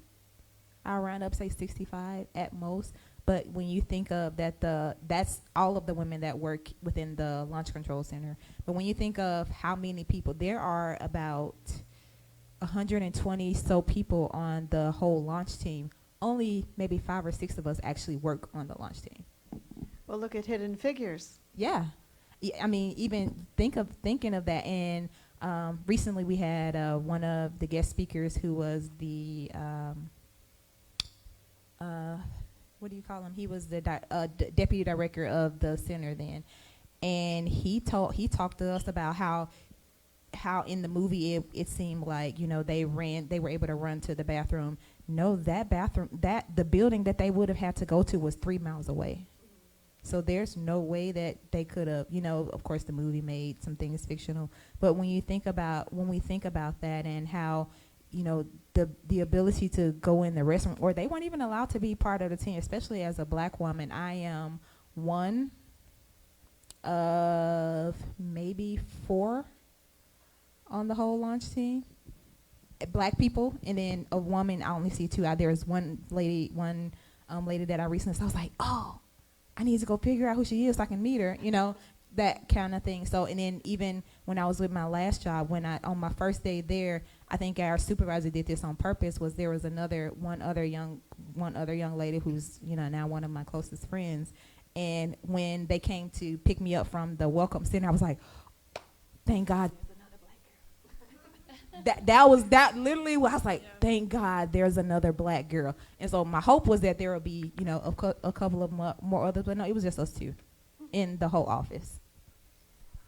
I'll round up, say 65 at most. But when you think of that, that's all of the women that work within the Launch Control Center. But when you think of how many people, there are about 120 so people on the whole launch team. Only maybe 5 or 6 of us actually work on the launch team. Well, look at Hidden Figures. Yeah. I mean, even thinking of that. And recently we had one of the guest speakers who was the what do you call him? He was the deputy director of the center then, and he talked to us about how in the movie it seemed like, you know, they were able to run to the bathroom. No, that bathroom, the building that they would have had to go to was 3 miles away. So there's no way that they could have, you know, of course the movie made some things fictional, but when we think about that and how, you know, the ability to go in the restroom, or they weren't even allowed to be part of the team, especially as a black woman. I am one of maybe 4 on the whole launch team, black people, and then a woman. I only see 2 out. There's one lady that I recently saw. I was like, oh, I need to go figure out who she is so I can meet her, you know, that kind of thing. So, and then even when I was with my last job, on my first day there, I think our supervisor did this on purpose. There was one other young lady who's, you know, now one of my closest friends. And when they came to pick me up from the welcome center, I was like, thank God there's another black girl that literally was, I was like, thank God there's another black girl. And so my hope was that there would be, you know, a couple of more others, but no, it was just us two in the whole office.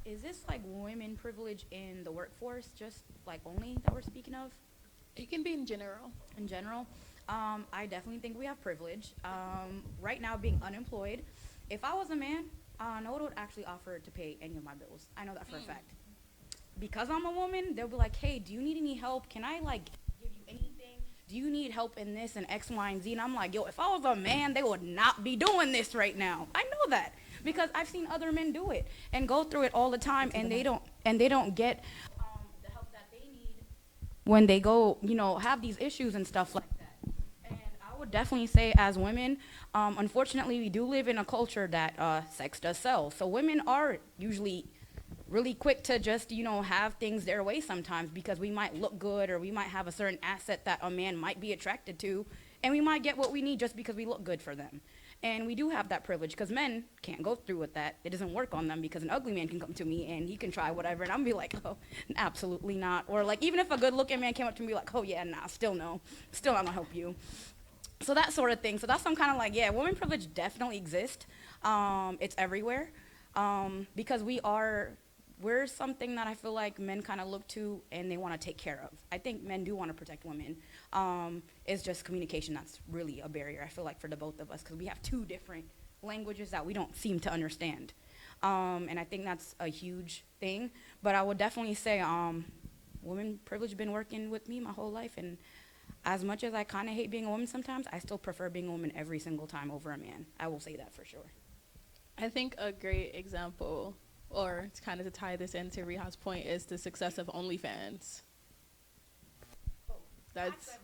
Is this like women privilege in the workforce, just like only that we're speaking of It can be in general. in general? I definitely think we have privilege. Right now, being unemployed, if I was a man, no one would actually offer to pay any of my bills. I know that for a fact. Because I'm a woman, they'll be like, hey, do you need any help? Can I like give you anything? Do you need help in this and X, Y, and Z? And I'm like, yo, if I was a man, they would not be doing this right now. I know that because I've seen other men do it and go through it all the time, and they don't get the help that they need when they go, you know, have these issues and stuff like that. And I would definitely say, as women, unfortunately, we do live in a culture that sex does sell. So women are usually really quick to just, you know, have things their way sometimes because we might look good or we might have a certain asset that a man might be attracted to, and we might get what we need just because we look good for them. And we do have that privilege because men can't go through with that. It doesn't work on them because an ugly man can come to me and he can try whatever, and I'm be like, oh, absolutely not. Or like, even if a good looking man came up to me like, oh yeah, nah, still no, still not gonna help you. So that sort of thing. So that's some kind of like, yeah, women privilege definitely exists. It's everywhere because we're something that I feel like men kind of look to and they want to take care of. I think men do want to protect women. It's just communication that's really a barrier, I feel like, for the both of us, because we have two different languages that we don't seem to understand. And I think that's a huge thing. But I would definitely say women privilege been working with me my whole life. And as much as I kind of hate being a woman sometimes, I still prefer being a woman every single time over a man. I will say that for sure. I think a great example, or it's kind of to tie this into Riha's point, is the success of OnlyFans. That's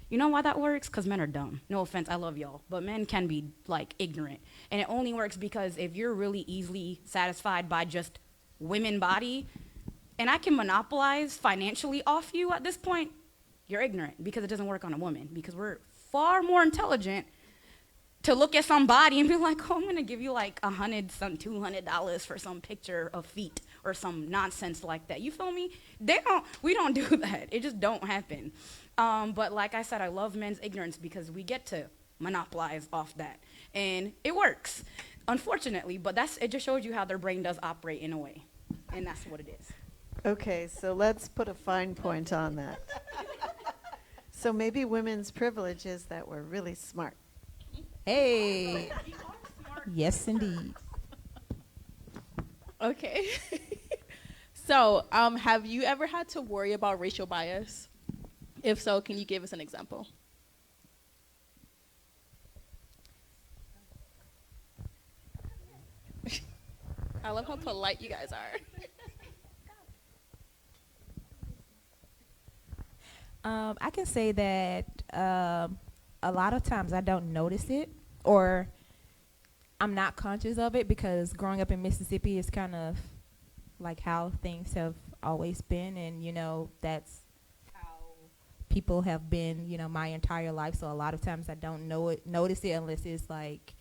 You know why that works? Because men are dumb. No offense, I love y'all. But men can be, like, ignorant. And it only works because if you're really easily satisfied by just women body, and I can monopolize financially off you at this point, you're ignorant because it doesn't work on a woman. Because we're far more intelligent to look at somebody and be like, oh, I'm going to give you like $200 for some picture of feet or some nonsense like that. You feel me? We don't do that. It just don't happen. But like I said, I love men's ignorance because we get to monopolize off that. And it works, unfortunately, but it just shows you how their brain does operate in a way. And that's what it is. Okay, so let's put a fine point on that. So maybe women's privilege is that we're really smart. Hey. Yes, indeed. okay. So, have you ever had to worry about racial bias? If so, can you give us an example? I love how polite you guys are. I can say that a lot of times I don't notice it, or I'm not conscious of it, because growing up in Mississippi is kind of like how things have always been, and you know that's how people have been, you know, my entire life. So a lot of times I don't notice it unless it's like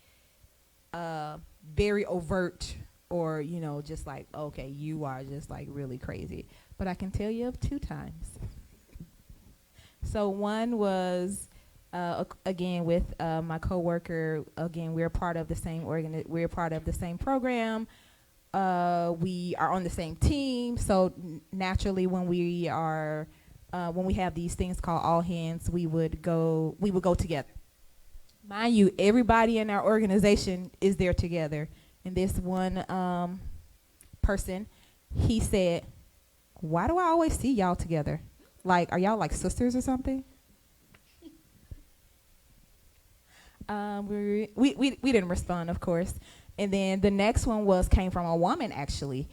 very overt, or you know, just like, okay, you are just like really crazy. But I can tell you of 2 times. So one was again with my coworker. Again, we're part of the same we're part of the same program. We are on the same team. So naturally, when we have these things called all hands, we would go together. Mind you, everybody in our organization is there together. And this one person, he said, "Why do I always see y'all together? Like, are y'all like sisters or something?" We didn't respond, of course. And then the next one came from a woman, actually.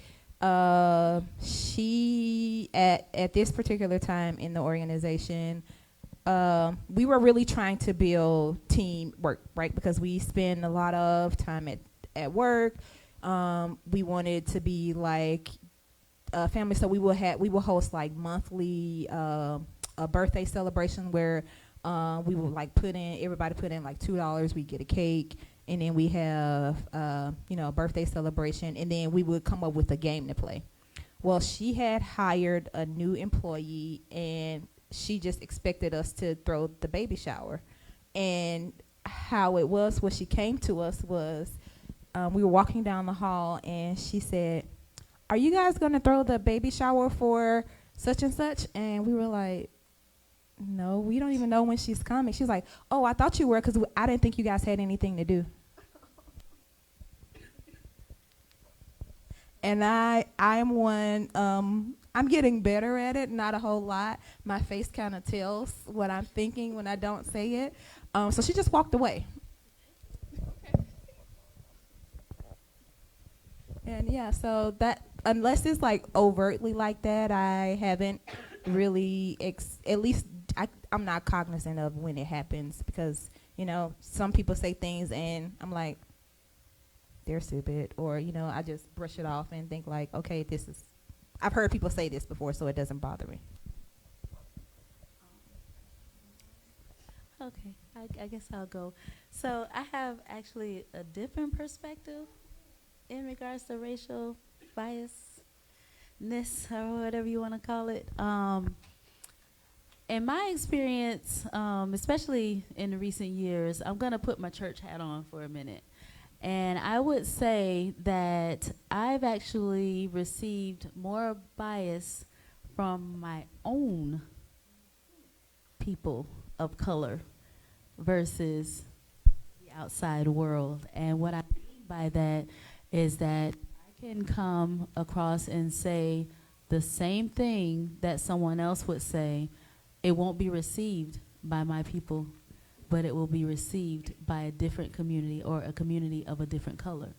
She at this particular time in the organization, we were really trying to build teamwork, right? Because we spend a lot of time at work. We wanted to be like a family, so we will host like monthly a birthday celebration where we would like everybody put in like $2. We get a cake, and then we have a birthday celebration, and then we would come up with a game to play. Well, she had hired a new employee, and she just expected us to throw the baby shower. And how it was when she came to us was, we were walking down the hall, and she said, "Are you guys going to throw the baby shower for such and such?" And we were like, "No, we don't even know when she's coming." She's like, "Oh, I thought you were, because I didn't think you guys had anything to do." And I'm one, I'm getting better at it, not a whole lot. My face kind of tells what I'm thinking when I don't say it. So she just walked away. And yeah, so that, unless it's like overtly like that, I haven't really, at least I'm not cognizant of when it happens, because, you know, some people say things and I'm like, they're stupid, or, you know, I just brush it off and think like, okay, I've heard people say this before, so it doesn't bother me. Okay, I guess I'll go. So I have actually a different perspective in regards to racial biasness, or whatever you want to call it. In my experience, especially in the recent years, I'm going to put my church hat on for a minute. And I would say that I've actually received more bias from my own people of color versus the outside world. And what I mean by that is that I can come across and say the same thing that someone else would say. It won't be received by my people, but it will be received by a different community, or a community of a different color.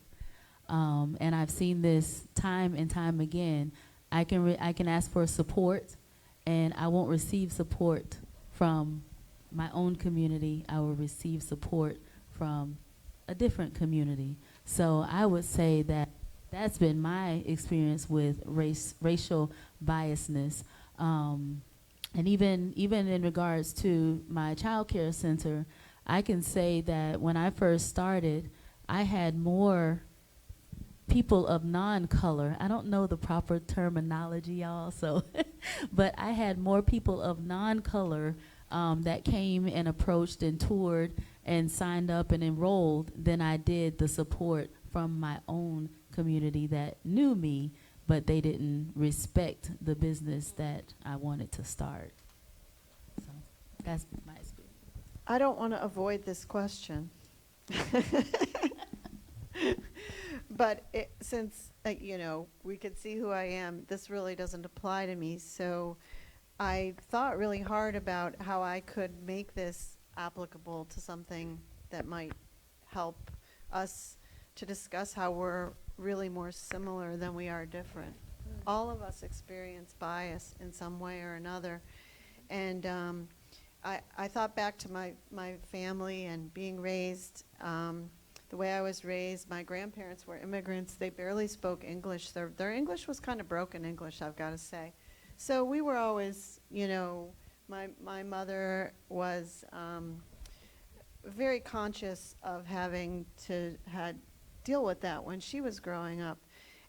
And I've seen this time and time again. I can ask for support, and I won't receive support from my own community. I will receive support from a different community. So I would say that that's been my experience with racial biasness. And even in regards to my child care center, I can say that when I first started, I had more people of non-color. I don't know the proper terminology, y'all, so but I had more people of non-color that came and approached and toured and signed up and enrolled than I did the support from my own community that knew me, but they didn't respect the business that I wanted to start. So that's my experience. I don't want to avoid this question. But since, you know, we could see who I am, this really doesn't apply to me. So I thought really hard about how I could make this applicable to something that might help us to discuss how we're really more similar than we are different. All of us experience bias in some way or another. And I thought back to my family and being raised the way I was raised. My grandparents were immigrants. They barely spoke English. Their English was kind of broken English, I've got to say. So we were always, you know, my mother was very conscious of having to deal with that when she was growing up.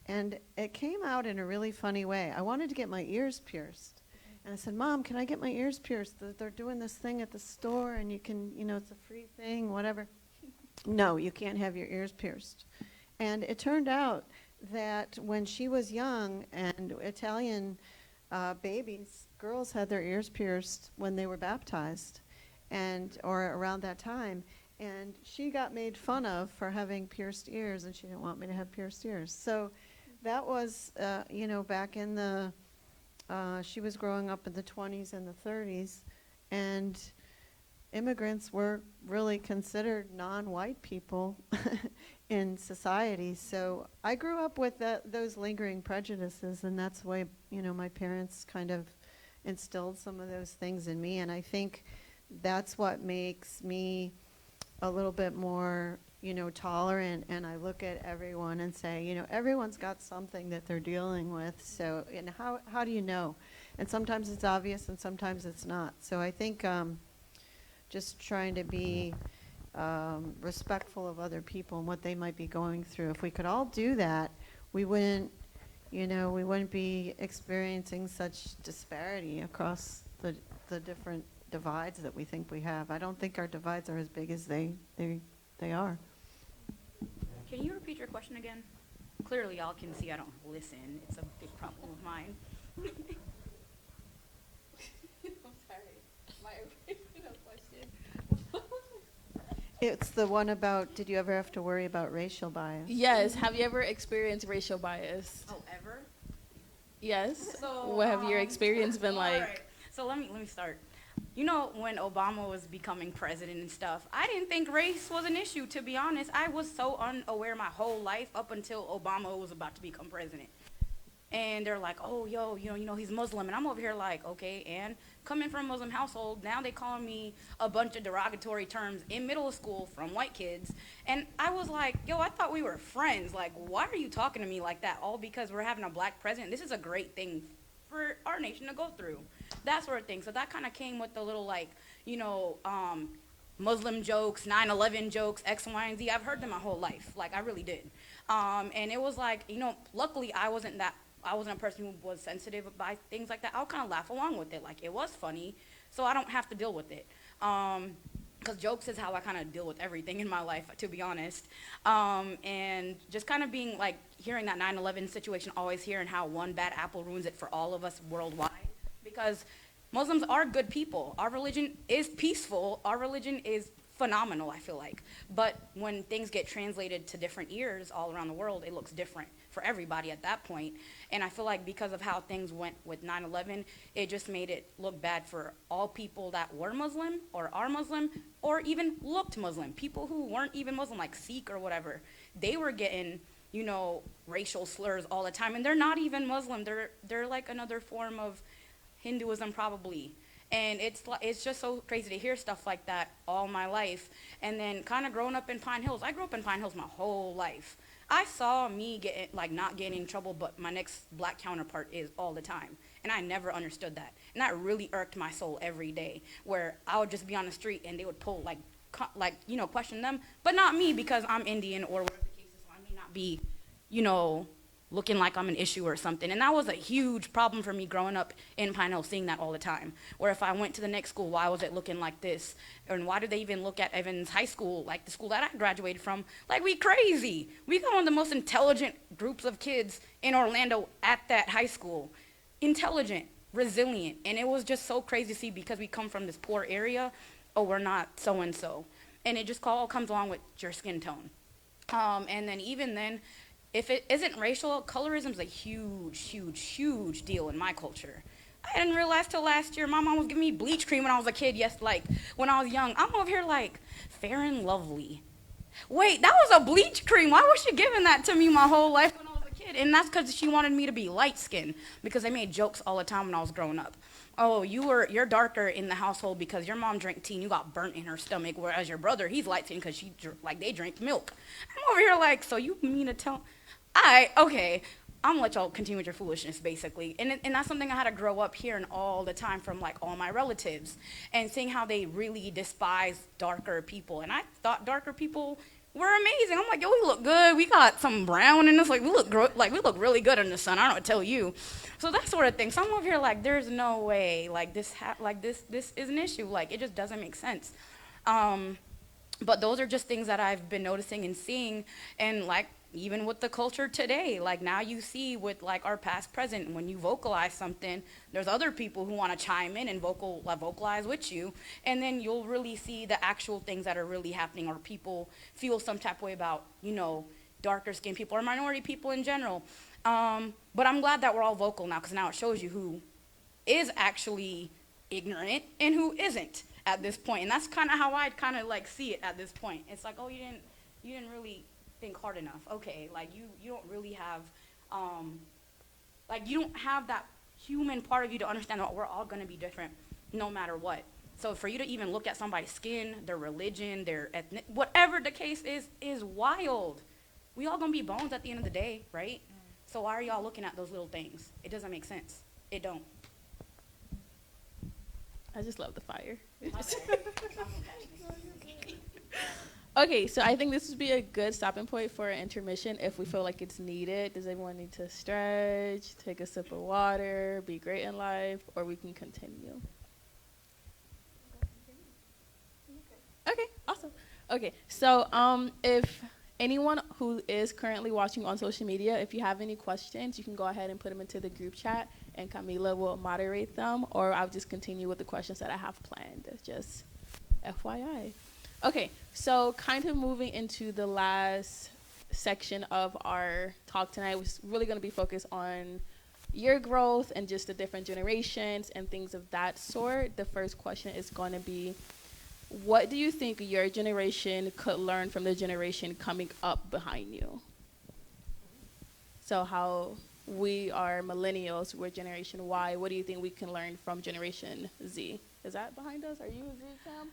And it came out in a really funny way. I wanted to get my ears pierced. And I said, "Mom, can I get my ears pierced? They're doing this thing at the store, and you can, you know, it's a free thing, whatever." "No, you can't have your ears pierced." And it turned out that when she was young, and Italian babies, girls had their ears pierced when they were baptized, or around that time. And she got made fun of for having pierced ears, and she didn't want me to have pierced ears. So that was, you know, back in the, she was growing up in the 20s and the 30s, and immigrants were really considered non-white people in society. So I grew up with those lingering prejudices, and that's the way, you know, my parents kind of instilled some of those things in me. And I think that's what makes me a little bit more, you know, tolerant, and I look at everyone and say, you know, everyone's got something that they're dealing with. So, and how do you know? And sometimes it's obvious, and sometimes it's not. So I think just trying to be respectful of other people and what they might be going through. If we could all do that, we wouldn't you know, we wouldn't be experiencing such disparity across the different divides that we think we have. I don't think our divides are as big as they are. Can you repeat your question again? Clearly, y'all can see I don't listen. It's a big problem of mine. I'm sorry. My original question. It's the one about, did you ever have to worry about racial bias? Yes. Have you ever experienced racial bias? Oh, ever? Yes. So, What have your experience been like? alright. So let me start. You know, when Obama was becoming president and stuff, I didn't think race was an issue, to be honest. I was so unaware my whole life up until Obama was about to become president. And they're like, oh, yo, you know, he's Muslim. And I'm over here like, okay, and coming from a Muslim household, now they call me a bunch of derogatory terms in middle school from white kids. And I was like, yo, I thought we were friends. Like, why are you talking to me like that? All because we're having a black president. This is a great thing for our nation to go through. That sort of thing. So that kind of came with the little, like, you know, Muslim jokes, 9/11 jokes, X, Y, and Z. I've heard them my whole life. Like, I really did. And it was like, you know, luckily I wasn't a person who was sensitive by things like that. I'll kind of laugh along with it. Like, it was funny, so I don't have to deal with it. Because jokes is how I kind of deal with everything in my life, to be honest. And just kind of being, like, hearing that 9/11 situation, always hearing how one bad apple ruins it for all of us worldwide. Because Muslims are good people. Our religion is peaceful. Our religion is phenomenal, I feel like. But when things get translated to different ears all around the world, it looks different for everybody at that point. And I feel like because of how things went with 9/11, it just made it look bad for all people that were Muslim or are Muslim or even looked Muslim. People who weren't even Muslim, like Sikh or whatever, they were getting, you know, racial slurs all the time. And they're not even Muslim. They're like another form of Hinduism probably. And it's just so crazy to hear stuff like that all my life. And then kind of growing up in Pine Hills. I grew up in Pine Hills my whole life. I saw me not getting in trouble, but my next black counterpart is all the time. And I never understood that. And that really irked my soul every day, where I would just be on the street and they would pull, you know, question them, but not me because I'm Indian or whatever the case is, so I may not be, you know, looking like I'm an issue or something. And that was a huge problem for me growing up in Pine Hill, seeing that all the time. Where if I went to the next school, why was it looking like this? And why did they even look at Evans High School, like the school that I graduated from, like we crazy? We got one of the most intelligent groups of kids in Orlando at that high school. Intelligent, resilient. And it was just so crazy to see because we come from this poor area, oh, we're not so-and-so. And it just all comes along with your skin tone. And then even then, if it isn't racial, colorism is a huge, huge, huge deal in my culture. I didn't realize till last year my mom was giving me bleach cream when I was a kid. Yes, like when I was young. I'm over here like, Fair and Lovely. Wait, that was a bleach cream. Why was she giving that to me my whole life when I was a kid? And that's because she wanted me to be light-skinned because they made jokes all the time when I was growing up. Oh, you're darker in the household because your mom drank tea and you got burnt in her stomach, whereas your brother, he's light-skinned because they drink milk. I'm over here like, so you mean to tell... Okay, I'm gonna let y'all continue with your foolishness, basically. And that's something I had to grow up hearing all the time from, like, all my relatives and seeing how they really despise darker people. And I thought darker people were amazing. I'm like, yo, we look good. We got some brown in us. Like, we look really good in the sun. I don't know what to tell you. So that sort of thing. So I'm over here like, there's no way, like, this is an issue. Like, it just doesn't make sense. But those are just things that I've been noticing and seeing. And, like, even with the culture today, like now you see with like our past present, when you vocalize something, there's other people who want to chime in and vocalize with you, and then you'll really see the actual things that are really happening, or people feel some type of way about, you know, darker skinned people or minority people in general. But I'm glad that we're all vocal now, because now it shows you who is actually ignorant and who isn't at this point. And that's kind of how I kind of like see it at this point. It's like, oh, you didn't really think hard enough. Okay, like you don't really have, like you don't have that human part of you to understand that we're all going to be different no matter what. So for you to even look at somebody's skin, their religion, their ethnic, whatever the case is wild. We all going to be bones at the end of the day, right? So why are y'all looking at those little things? It doesn't make sense. It don't. I just love the fire. Okay, so I think this would be a good stopping point for an intermission if we feel like it's needed. Does everyone need to stretch, take a sip of water, be great in life, or we can continue? Okay, awesome. Okay, so if anyone who is currently watching on social media, if you have any questions, you can go ahead and put them into the group chat, and Camila will moderate them, or I'll just continue with the questions that I have planned. Just FYI. Okay, so kind of moving into the last section of our talk tonight, was really going to be focused on your growth and just the different generations and things of that sort. The first question is going to be, what do you think your generation could learn from the generation coming up behind you? So how we are millennials, we're Generation Y. What do you think we can learn from Generation Z? Is that behind us? Are you a Z, Cam?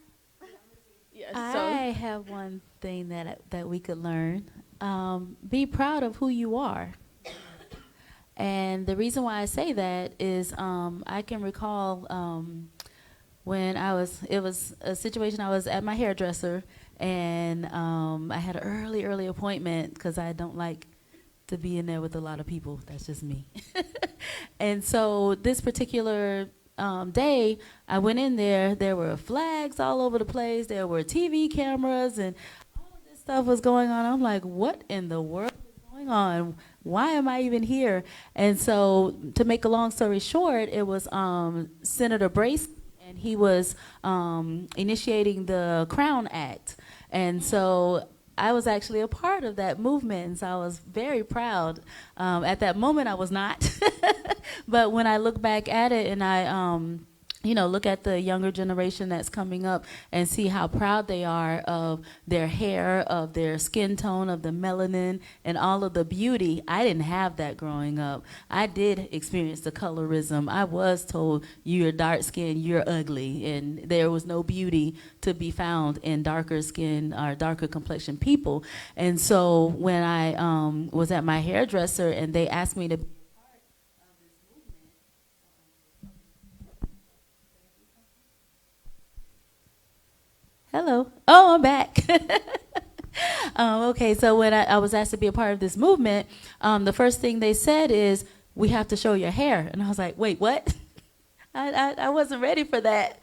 Yes. I have one thing that we could learn. Be proud of who you are. And the reason why I say that is I can recall when it was a situation, I was at my hairdresser, and I had an early appointment because I don't like to be in there with a lot of people. That's just me. And so this particular day, I went in there. There were flags all over the place. There were TV cameras, and all of this stuff was going on. I'm like, what in the world is going on? Why am I even here? And so, to make a long story short, it was Senator Brace, and he was initiating the Crown Act. And so I was actually a part of that movement, and so I was very proud. At that moment, I was not. But when I look back at it and I, look at the younger generation that's coming up and see how proud they are of their hair, of their skin tone, of the melanin, and all of the beauty. I didn't have that growing up. I did experience the colorism. I was told, you're dark skinned, you're ugly, and there was no beauty to be found in darker skin or darker complexion people. And so when I was at my hairdresser and they asked me to Hello. Oh, I'm back. Okay, so when I was asked to be a part of this movement, the first thing they said is, we have to show your hair. And I was like, wait, what? I wasn't ready for that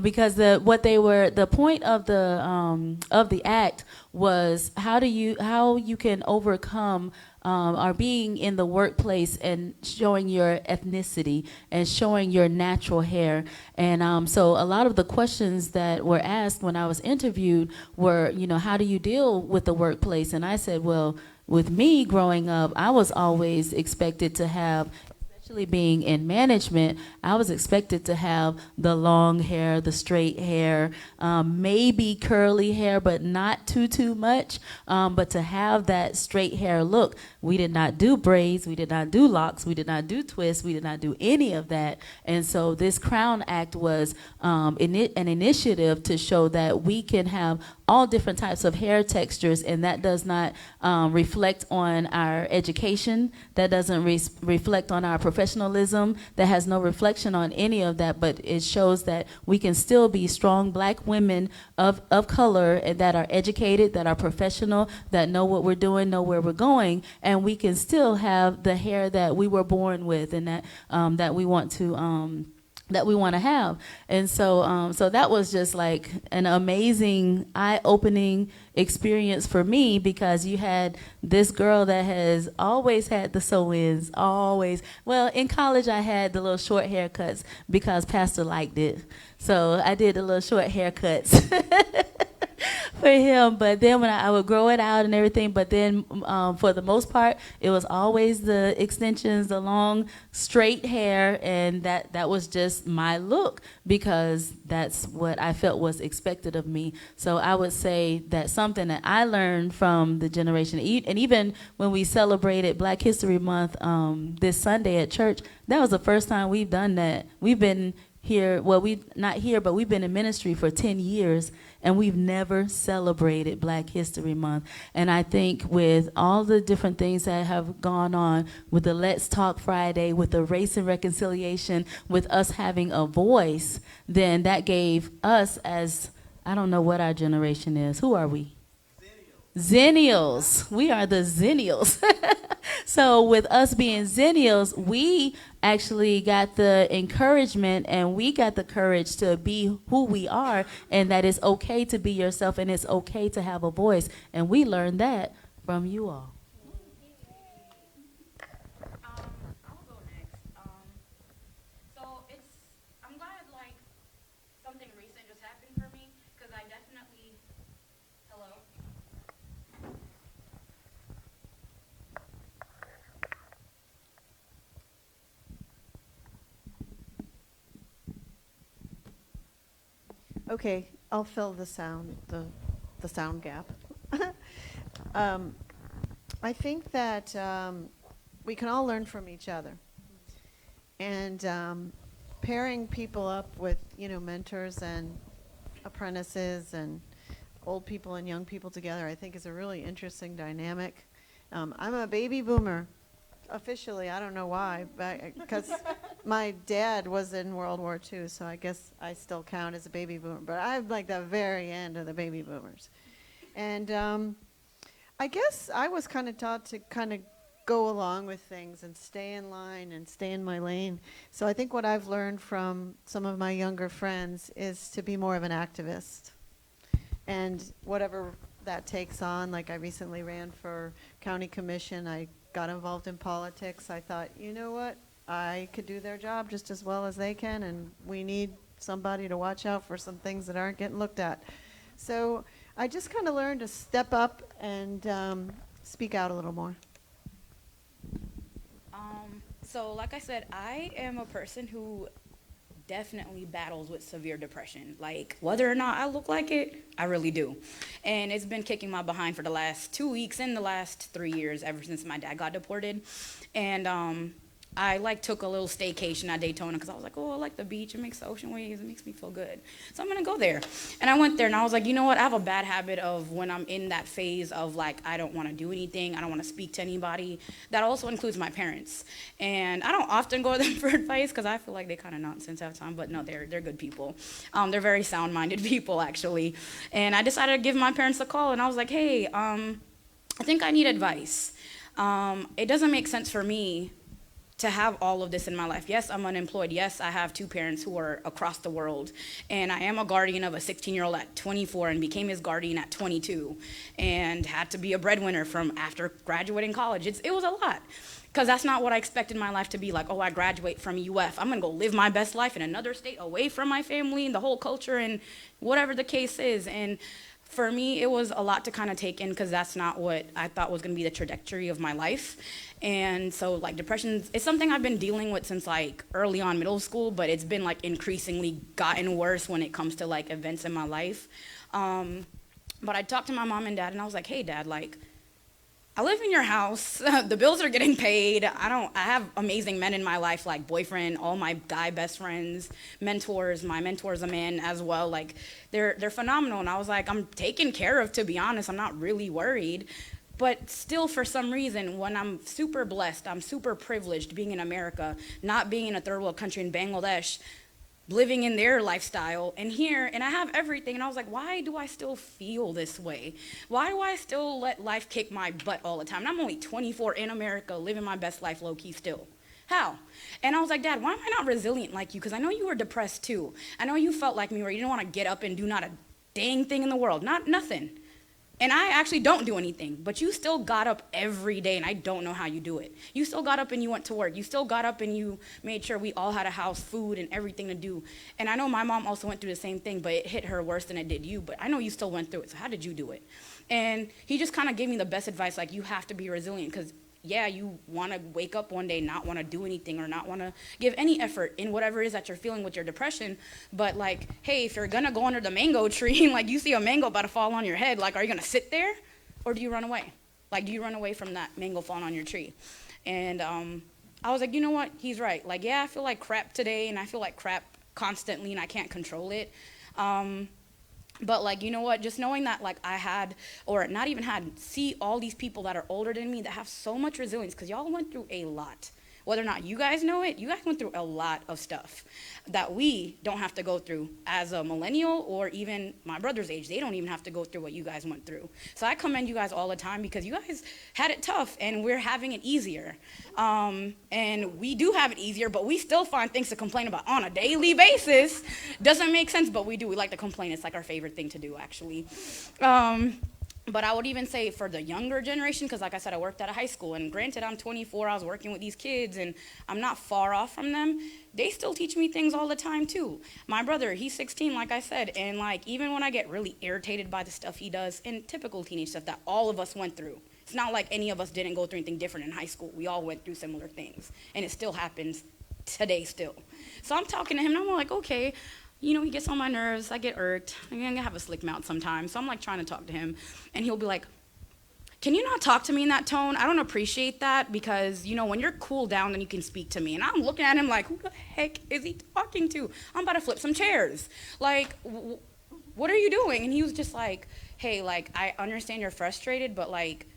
because the point of the act was how you can overcome or being in the workplace and showing your ethnicity and showing your natural hair. And so a lot of the questions that were asked when I was interviewed were, how do you deal with the workplace? And I said, well, with me growing up, I was always expected to have, especially being in management, I was expected to have the long hair, the straight hair, maybe curly hair, but not too much. But to have that straight hair look, we did not do braids, we did not do locks, we did not do twists, we did not do any of that. And so this Crown Act was an initiative to show that we can have all different types of hair textures, and that does not reflect on our education, that doesn't reflect on our professionalism, that has no reflection on any of that, but it shows that we can still be strong black women of color and that are educated, that are professional, that know what we're doing, know where we're going, and we can still have the hair that we were born with and that we want to have. And so that was just like an amazing, eye-opening experience for me, because you had this girl that has always had the sew-ins, always. Well, in college I had the little short haircuts because Pastor liked it. So I did the little short haircuts for him, but then when I would grow it out and everything, but then for the most part, it was always the extensions, the long, straight hair, and that was just my look because that's what I felt was expected of me. So I would say that's something that I learned from the generation, and even when we celebrated Black History Month this Sunday at church, that was the first time we've done that. We've been here, well, not here, but we've been in ministry for 10 years, and we've never celebrated Black History Month. And I think with all the different things that have gone on, with the Let's Talk Friday, with the Race and Reconciliation, with us having a voice, then that gave us, as, I don't know what our generation is. Who are we? Zennials. We are the Zennials. So with us being Zennials, we actually got the encouragement and we got the courage to be who we are, and that it's okay to be yourself and it's okay to have a voice. And we learned that from you all. I'll go next. So I'm glad like something recent just happened for me because I definitely, hello? Okay, I'll fill the sound gap. I think that we can all learn from each other, and pairing people up with mentors and apprentices and old people and young people together, I think is a really interesting dynamic. I'm a baby boomer. Officially, I don't know why, but because my dad was in World War II, so I guess I still count as a baby boomer. But I'm like the very end of the baby boomers. And I guess I was kind of taught to kind of go along with things and stay in line and stay in my lane. So I think what I've learned from some of my younger friends is to be more of an activist. And whatever that takes on, like I recently ran for county commission, I got involved in politics. I thought, you know what, I could do their job just as well as they can, and we need somebody to watch out for some things that aren't getting looked at. So I just kind of learned to step up and speak out a little more. So like I said, I am a person who definitely battles with severe depression. Like, whether or not I look like it, I really do. And it's been kicking my behind for the last 2 weeks and the last 3 years, ever since my dad got deported. And I took a little staycation at Daytona because I was like, oh, I like the beach. It makes the ocean waves. It makes me feel good. So I'm going to go there. And I went there and I was like, you know what? I have a bad habit of when I'm in that phase of like, I don't want to do anything. I don't want to speak to anybody. That also includes my parents. And I don't often go to them for advice because I feel like they kind of nonsense half the time. But no, they're good people. They're very sound-minded people, actually. And I decided to give my parents a call. And I was like, hey, I think I need advice. It doesn't make sense for me to have all of this in my life. Yes, I'm unemployed. Yes, I have two parents who are across the world. And I am a guardian of a 16-year-old at 24 and became his guardian at 22 and had to be a breadwinner from after graduating college. It was a lot because that's not what I expected my life to be like. Oh, I graduate from UF. I'm going to go live my best life in another state away from my family and the whole culture and whatever the case is. And for me, it was a lot to kind of take in because that's not what I thought was going to be the trajectory of my life. And so like depression is something I've been dealing with since like early on middle school, but it's been like increasingly gotten worse when it comes to like events in my life. But I talked to my mom and dad and I was like, hey dad, like I live in your house, the bills are getting paid, I have amazing men in my life, like boyfriend, all my guy best friends, mentors, my mentor's a man as well, like they're phenomenal. And I was like, I'm taken care of, to be honest, I'm not really worried. But still, for some reason, when I'm super blessed, I'm super privileged being in America, not being in a third world country in Bangladesh, living in their lifestyle, and here, and I have everything, and I was like, why do I still feel this way? Why do I still let life kick my butt all the time? And I'm only 24 in America, living my best life low-key still. How? And I was like, Dad, why am I not resilient like you? Because I know you were depressed too. I know you felt like me where you didn't want to get up and do not a dang thing in the world, nothing. And I actually don't do anything, but you still got up every day, and I don't know how you do it. You still got up and you went to work. You still got up and you made sure we all had a house, food, and everything to do. And I know my mom also went through the same thing, but it hit her worse than it did you. But I know you still went through it, so how did you do it? And he just kind of gave me the best advice, like, you have to be resilient, because yeah, you want to wake up one day, not want to do anything or not want to give any effort in whatever it is that you're feeling with your depression. But like, hey, if you're going to go under the mango tree and like you see a mango about to fall on your head, like, are you going to sit there or do you run away? Like, do you run away from that mango falling on your tree? And I was like, you know what? He's right. Like, yeah, I feel like crap today and I feel like crap constantly and I can't control it. But like, you know what, just knowing that like I had, or not even had, see all these people that are older than me that have so much resilience, because y'all went through a lot. Whether or not you guys know it, you guys went through a lot of stuff that we don't have to go through as a millennial, or even my brother's age. They don't even have to go through what you guys went through. So I commend you guys all the time, because you guys had it tough and we're having it easier. And we do have it easier, but we still find things to complain about on a daily basis. Doesn't make sense, but we do. We like to complain. It's like our favorite thing to do, actually. But I would even say for the younger generation, because like I said, I worked at a high school, and granted, I'm 24, I was working with these kids, and I'm not far off from them. They still teach me things all the time, too. My brother, he's 16, like I said, and like even when I get really irritated by the stuff he does, and typical teenage stuff that all of us went through, it's not like any of us didn't go through anything different in high school. We all went through similar things, and it still happens today still. So I'm talking to him, and I'm like, okay, you know, he gets on my nerves, I get irked, I'm gonna have a slick mouth sometimes, so I'm like trying to talk to him, and he'll be like, can you not talk to me in that tone? I don't appreciate that, because, you know, when you're cool down, then you can speak to me. And I'm looking at him like, who the heck is he talking to? I'm about to flip some chairs. Like, what are you doing? And he was just like, hey, like, I understand you're frustrated, but like,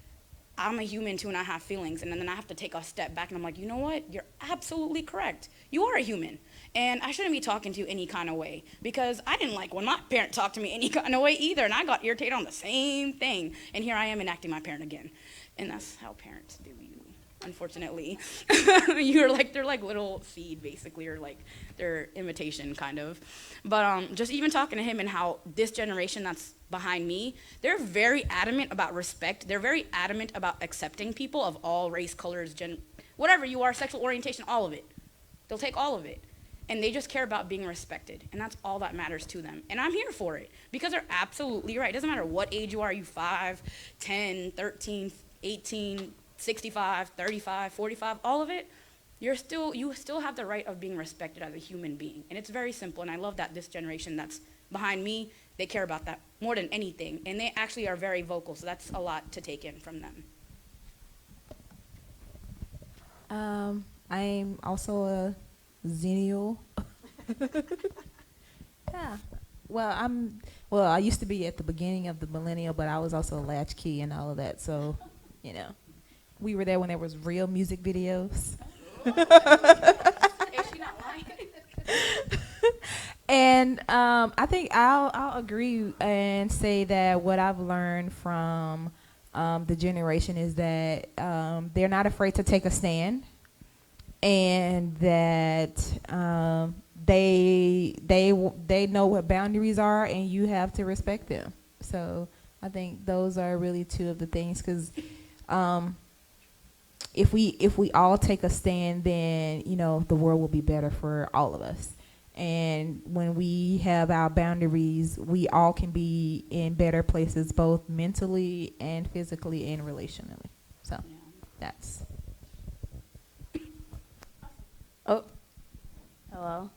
I'm a human too, and I have feelings. And then I have to take a step back, and I'm like, you know what? You're absolutely correct. You are a human. And I shouldn't be talking to you any kind of way, because I didn't like when my parent talked to me any kind of way either, and I got irritated on the same thing. And here I am enacting my parent again. And that's how parents do you, unfortunately. They're like little seed, basically, or like their imitation, kind of. But just even talking to him and how this generation that's behind me, they're very adamant about respect. They're very adamant about accepting people of all race, colors, whatever you are, sexual orientation, all of it. They'll take all of it. And they just care about being respected. And that's all that matters to them. And I'm here for it, because they're absolutely right. It doesn't matter what age you are. You 5, 10, 13, 18, 65, 35, 45, all of it. You still have the right of being respected as a human being. And it's very simple. And I love that this generation that's behind me, they care about that more than anything. And they actually are very vocal. So that's a lot to take in from them. I'm also a Zennial. Yeah. Well, I used to be at the beginning of the millennial, but I was also a latchkey and all of that. So, you know, we were there when there was real music videos. Is she not lying? And I think I'll agree and say that what I've learned from the generation is that they're not afraid to take a stand, and that they know what boundaries are, and you have to respect them. So I think those are really two of the things, because if we all take a stand, then, you know, the world will be better for all of us. And when we have our boundaries, we all can be in better places, both mentally and physically and relationally. So Yeah. that's. Oh, hello.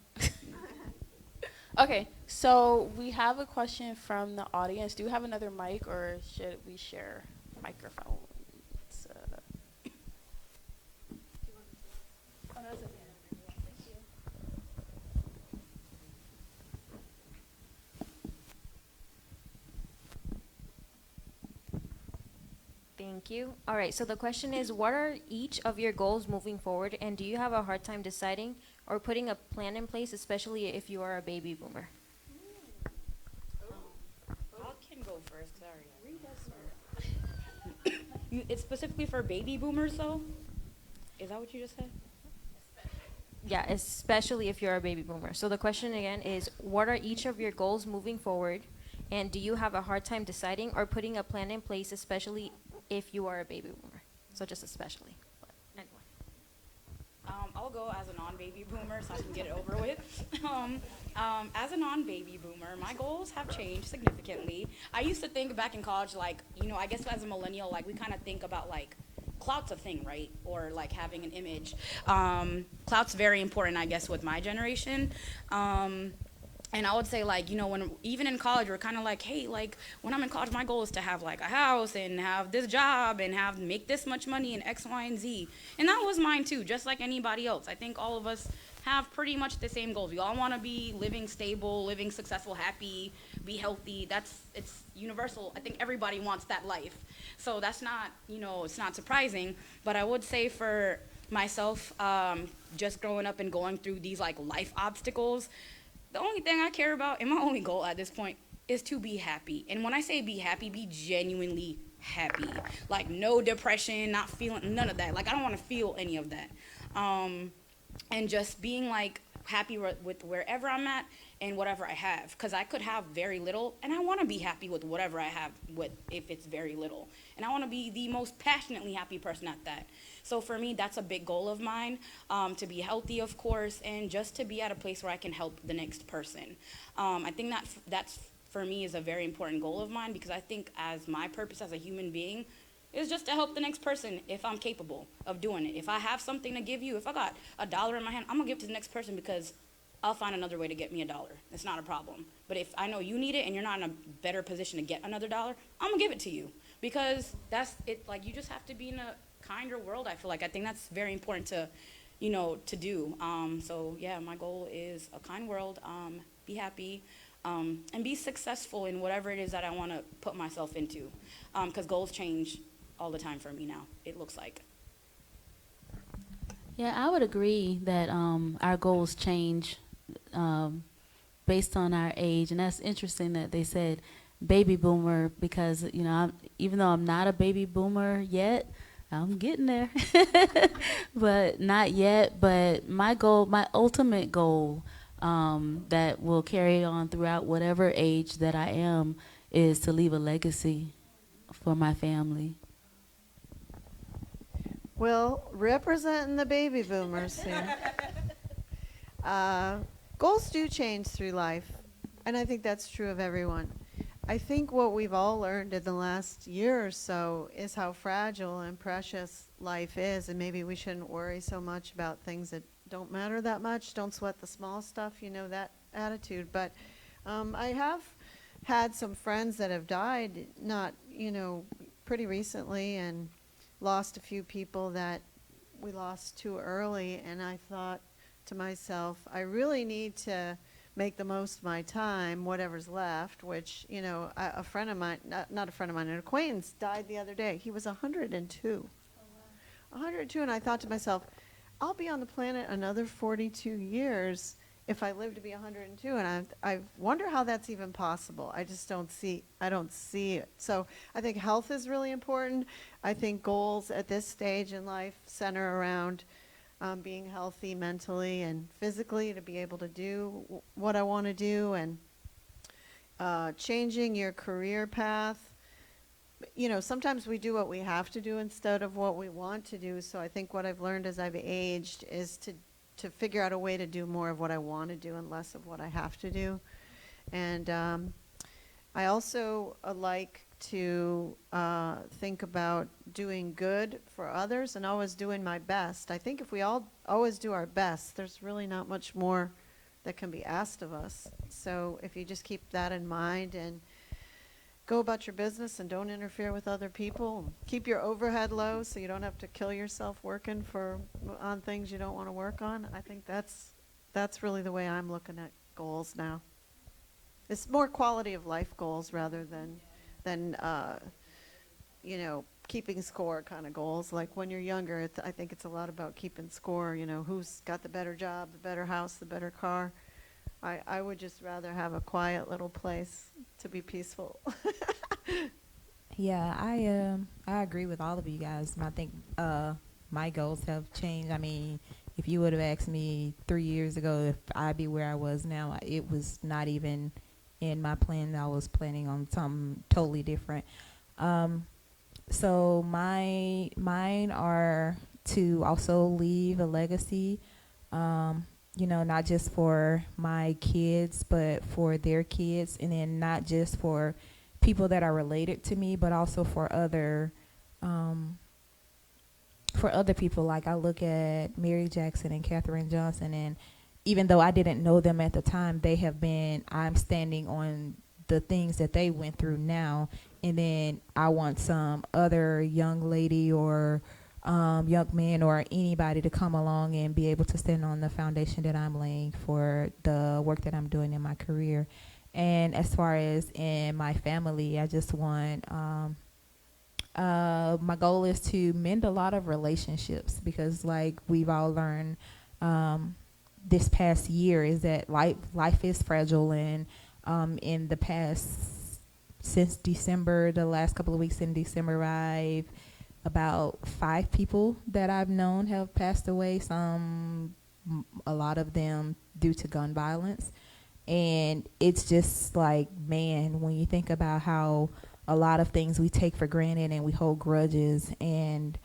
Okay, so we have a question from the audience. Do you have another mic, or should we share microphones? Oh, no, it's okay. Thank you. Thank you. All right, so the question is, what are each of your goals moving forward, and do you have a hard time deciding or putting a plan in place, especially if you are a baby boomer? I can go first, because I already have. It's specifically for baby boomers, though? Is that what you just said? Yeah, especially if you're a baby boomer. So the question again is, what are each of your goals moving forward, and do you have a hard time deciding or putting a plan in place, especially if you are a baby boomer? So just especially. But anyway. I'll go as a non-baby boomer so I can get it over with. As a non-baby boomer, my goals have changed significantly. I used to think back in college, like, you know, I guess as a millennial, like, we kind of think about, like, clout's a thing, right? Or, like, having an image. Clout's very important, I guess, with my generation. And I would say, like, you know, when even in college, we're kind of like, hey, like, when I'm in college, my goal is to have, like, a house and have this job and make this much money and X, Y, and Z. And that was mine, too, just like anybody else. I think all of us have pretty much the same goals. We all want to be living stable, living successful, happy, be healthy. It's universal. I think everybody wants that life. So that's not, you know, it's not surprising. But I would say for myself, just growing up and going through these like life obstacles, the only thing I care about and my only goal at this point is to be happy. And when I say be happy, be genuinely happy. Like no depression, not feeling none of that. Like I don't want to feel any of that. And just being like happy with wherever I'm at and whatever I have, because I could have very little and I want to be happy with whatever I have with if it's very little, and I want to be the most passionately happy person at that. So for me, that's a big goal of mine, to be healthy, of course, and just to be at a place where I can help the next person. I think that's for me is a very important goal of mine, because I think as my purpose as a human being is just to help the next person if I'm capable of doing it. If I have something to give you, if I got $1 in my hand, I'm gonna give it to the next person, because I'll find another way to get me $1. It's not a problem. But if I know you need it and you're not in a better position to get another $1, I'm gonna give it to you, because that's it. Like you just have to be in a kinder world. I feel like I think that's very important to, to do. So yeah, my goal is a kind world. Be happy. And be successful in whatever it is that I want to put myself into, because goals change all the time for me now, it looks like. Yeah, I would agree that our goals change based on our age, and that's interesting that they said baby boomer, because even though I'm not a baby boomer yet, I'm getting there, but not yet. But my goal, my ultimate goal, that will carry on throughout whatever age that I am, is to leave a legacy for my family. Well, representing the baby boomers here. Goals do change through life, and I think that's true of everyone. I think what we've all learned in the last year or so is how fragile and precious life is, and maybe we shouldn't worry so much about things that don't matter that much. Don't sweat the small stuff, that attitude. But I have had some friends that have died, not, pretty recently, and lost a few people that we lost too early. And I thought to myself, I really need to make the most of my time, whatever's left, which, a friend of mine, not a friend of mine, an acquaintance died the other day. He was 102. 102, and I thought to myself, I'll be on the planet another 42 years if I live to be 102, and I wonder how that's even possible. I don't see it. So I think health is really important. I think goals at this stage in life center around being healthy mentally and physically to be able to do what I want to do, and changing your career path. Sometimes we do what we have to do instead of what we want to do. So I think what I've learned as I've aged is to figure out a way to do more of what I want to do and less of what I have to do. And I also like to think about doing good for others and always doing my best. I think if we all always do our best, there's really not much more that can be asked of us. So if you just keep that in mind and go about your business and don't interfere with other people. Keep your overhead low so you don't have to kill yourself working on things you don't want to work on. I think that's really the way I'm looking at goals now. It's more quality of life goals rather than keeping score kind of goals. Like when you're younger, I think it's a lot about keeping score. Who's got the better job, the better house, the better car. I would just rather have a quiet little place to be peaceful. Yeah, I agree with all of you guys. I think my goals have changed. I mean, if you would have asked me 3 years ago if I'd be where I was now, it was not even in my plan. I was planning on something totally different. So mine are to also leave a legacy. Not just for my kids, but for their kids, and then not just for people that are related to me, but also for other people. Like I look at Mary Jackson and Katherine Johnson, and even though I didn't know them at the time, I'm standing on the things that they went through now, and then I want some other young lady or young man or anybody to come along and be able to stand on the foundation that I'm laying for the work that I'm doing in my career. And as far as in my family, I just want my goal is to mend a lot of relationships because, like we've all learned this past year, is that life is fragile, and in the past, since December, the last couple of weeks in December, about 5 people that I've known have passed away. A lot of them due to gun violence. And it's just like, man, when you think about how a lot of things we take for granted and we hold grudges and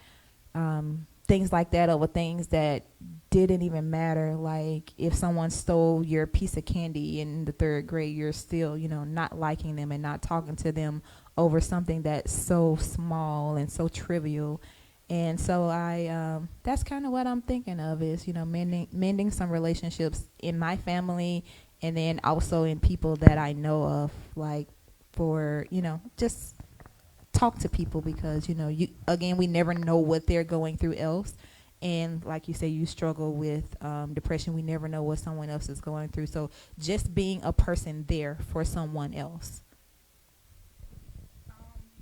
things like that over things that didn't even matter. Like if someone stole your piece of candy in the 3rd grade, you're still, not liking them and not talking to them over something that's so small and so trivial. And so that's kind of what I'm thinking of is, mending some relationships in my family and then also in people that I know of, like for, just talk to people because, we never know what they're going through else. And like you say, you struggle with depression. We never know what someone else is going through. So just being a person there for someone else.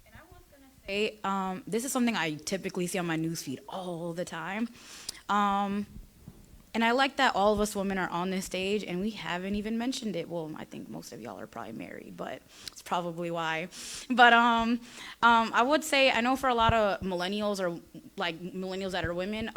And I was going to say, this is something I typically see on my newsfeed all the time. And I like that all of us women are on this stage and we haven't even mentioned it. Well, I think most of y'all are probably married, but it's probably why. But I would say, I know for a lot of millennials or like millennials that are women,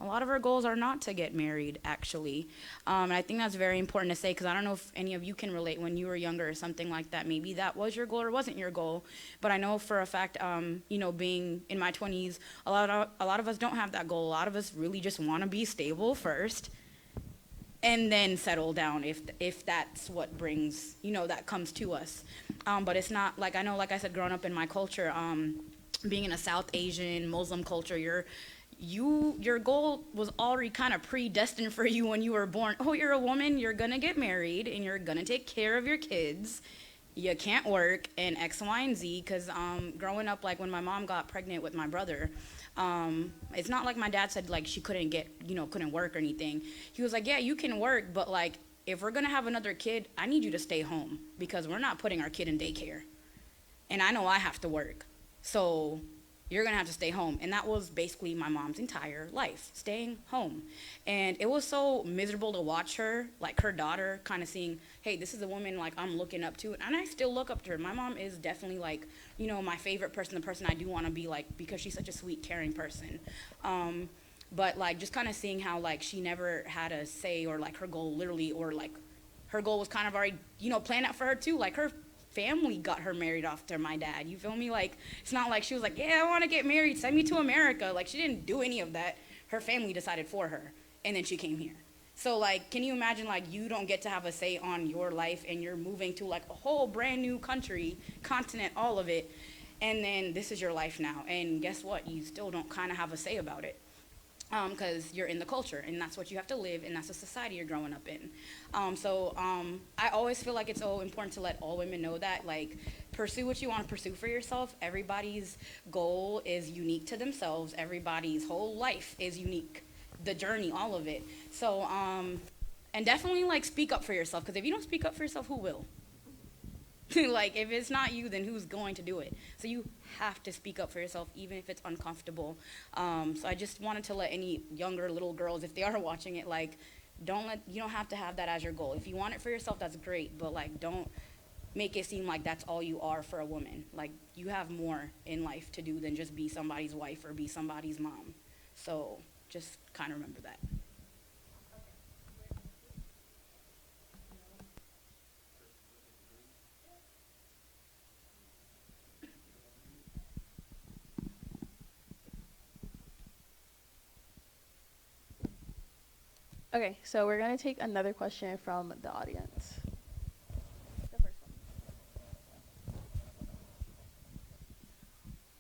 a lot of our goals are not to get married, actually. And I think that's very important to say because I don't know if any of you can relate when you were younger or something like that. Maybe that was your goal or wasn't your goal. But I know for a fact, being in my 20s, a lot of us don't have that goal. A lot of us really just want to be stable first and then settle down if that's what brings, that comes to us. But it's not, like I know, like I said, growing up in my culture, being in a South Asian Muslim culture, your goal was already kind of predestined for you when you were born. Oh, you're a woman, you're gonna get married and you're gonna take care of your kids. You can't work and X, Y, and Z. Because growing up, like when my mom got pregnant with my brother, it's not like my dad said like she couldn't couldn't work or anything. He was like, yeah, you can work, but like if we're gonna have another kid, I need you to stay home because we're not putting our kid in daycare. And I know I have to work. So you're going to have to stay home. And that was basically my mom's entire life, staying home. And it was so miserable to watch her, like her daughter, kind of seeing, hey, this is a woman like I'm looking up to. And I still look up to her. My mom is definitely like, my favorite person, the person I do want to be like because she's such a sweet, caring person. But like just kind of seeing how like she never had a say or like her goal literally or like her goal was kind of already, planned out for her too. Like her family got her married off to my dad. You feel me? Like, it's not like she was like, yeah, I want to get married. Send me to America. Like, she didn't do any of that. Her family decided for her, and then she came here. So, like, can you imagine, like, you don't get to have a say on your life, and you're moving to, like, a whole brand new country, continent, all of it, and then this is your life now. And guess what? You still don't kind of have a say about it. Because you're in the culture, and that's what you have to live, and that's the society you're growing up in. I always feel like it's so important to let all women know that, like, pursue what you want to pursue for yourself. Everybody's goal is unique to themselves. Everybody's whole life is unique. The journey, all of it. So, and definitely, like, speak up for yourself, because if you don't speak up for yourself, who will? Like, if it's not you, then who's going to do it? So you have to speak up for yourself, even if it's uncomfortable. So I just wanted to let any younger little girls, if they are watching it, like, you don't have to have that as your goal. If you want it for yourself, that's great, but, like, don't make it seem like that's all you are for a woman. Like, you have more in life to do than just be somebody's wife or be somebody's mom. So just kind of remember that. Okay, so we're going to take another question from the audience. The first one.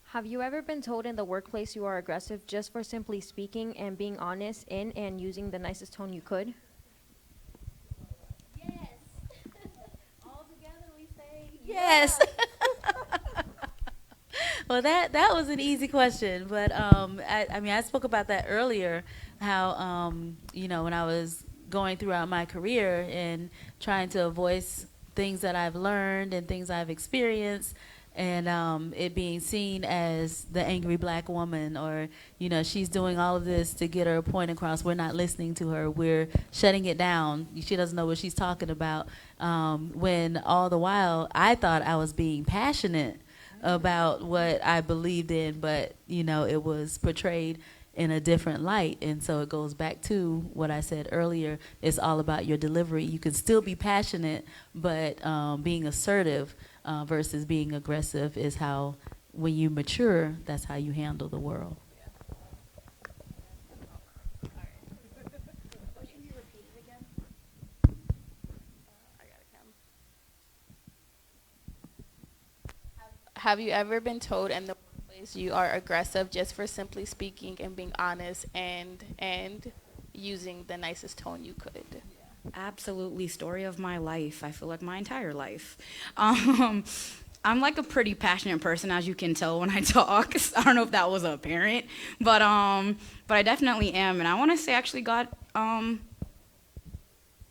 Have you ever been told in the workplace you are aggressive just for simply speaking and being honest in and using the nicest tone you could? Yes. All together we say yes. Well, that was an easy question, but I spoke about that earlier, how when I was going throughout my career and trying to voice things that I've learned and things I've experienced, and it being seen as the angry black woman, or she's doing all of this to get her point across. We're not listening to her. We're shutting it down. She doesn't know what she's talking about. When all the while I thought I was being passionate about what I believed in, but it was portrayed in a different light. And so it goes back to what I said earlier. It's all about your delivery. You can still be passionate, but being assertive versus being aggressive is how, when you mature, that's how you handle the world. Have you ever been told in the workplace you are aggressive just for simply speaking and being honest and using the nicest tone you could? Absolutely, story of my life. I feel like my entire life. I'm like a pretty passionate person, as you can tell when I talk. I don't know if that was apparent, but I definitely am, and I want to say I actually got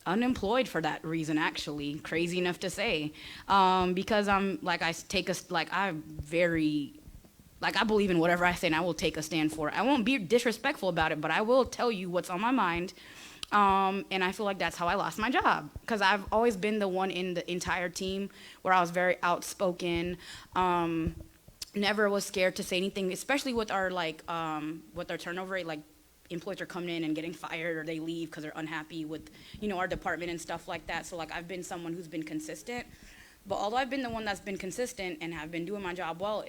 unemployed for that reason. Actually, crazy enough to say, because I'm like I believe in whatever I say, and I will take a stand for it. I won't be disrespectful about it, but I will tell you what's on my mind. And I feel like that's how I lost my job, because I've always been the one in the entire team where I was very outspoken, never was scared to say anything, especially with our with our turnover rate. Like, employees are coming in and getting fired, or they leave because they're unhappy with our department and stuff like that. So like, I've been someone who's been consistent. But although I've been the one that's been consistent and have been doing my job well,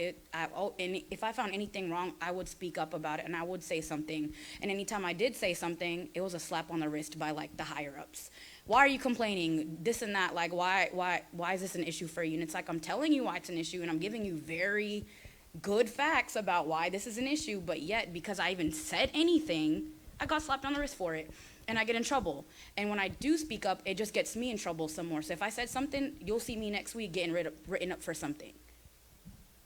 and if I found anything wrong, I would speak up about it, and I would say something. And anytime I did say something, it was a slap on the wrist by like the higher ups. Why are you complaining? This and that. Like, why is this an issue for you? And it's like, I'm telling you why it's an issue, and I'm giving you very good facts about why this is an issue. But yet, because I even said anything, I got slapped on the wrist for it. And I get in trouble. And when I do speak up, it just gets me in trouble some more. So if I said something, you'll see me next week getting written up for something.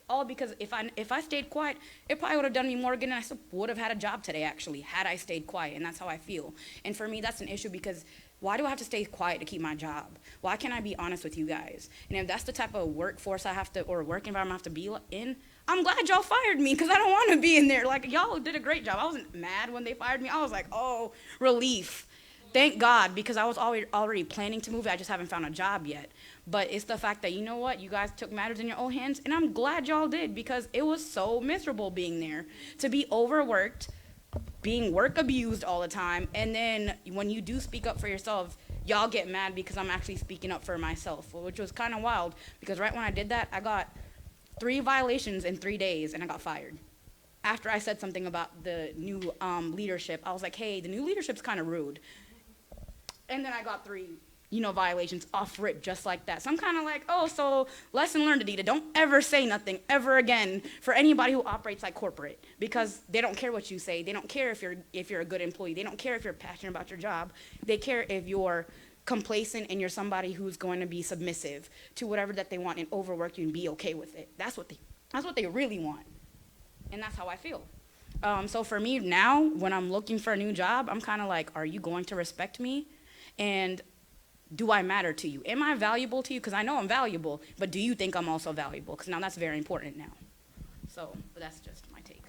All because if I stayed quiet, it probably would have done me more good, and I still would have had a job today, actually, had I stayed quiet. And that's how I feel. And for me, that's an issue, because why do I have to stay quiet to keep my job? Why can't I be honest with you guys? And if that's the type of workforce I have to, or work environment I have to be in, I'm glad y'all fired me, because I don't want to be in there. Like, y'all did a great job. I wasn't mad when they fired me. I was like, oh, relief. Thank God, because I was already planning to move. I just haven't found a job yet. But it's the fact that, you know what, you guys took matters in your own hands, and I'm glad y'all did, because it was so miserable being there, to be overworked, being work abused all the time, and then when you do speak up for yourself, y'all get mad because I'm actually speaking up for myself, which was kind of wild, because right when I did that, I got 3 violations in 3 days, and I got fired. After I said something about the new leadership, I was like, hey, the new leadership's kind of rude. And then I got 3, violations off rip, just like that. So I'm kind of like, oh, so lesson learned, Adita. Don't ever say nothing ever again for anybody who operates like corporate, because they don't care what you say. They don't care if you're a good employee. They don't care if you're passionate about your job. They care if you're complacent and you're somebody who's going to be submissive to whatever that they want and overwork you and be okay with it. That's what they really want. And that's how I feel. So for me now, when I'm looking for a new job, I'm kind of like, are you going to respect me? And do I matter to you? Am I valuable to you? Because I know I'm valuable, but do you think I'm also valuable? Because now that's very important now. So, but that's just my take.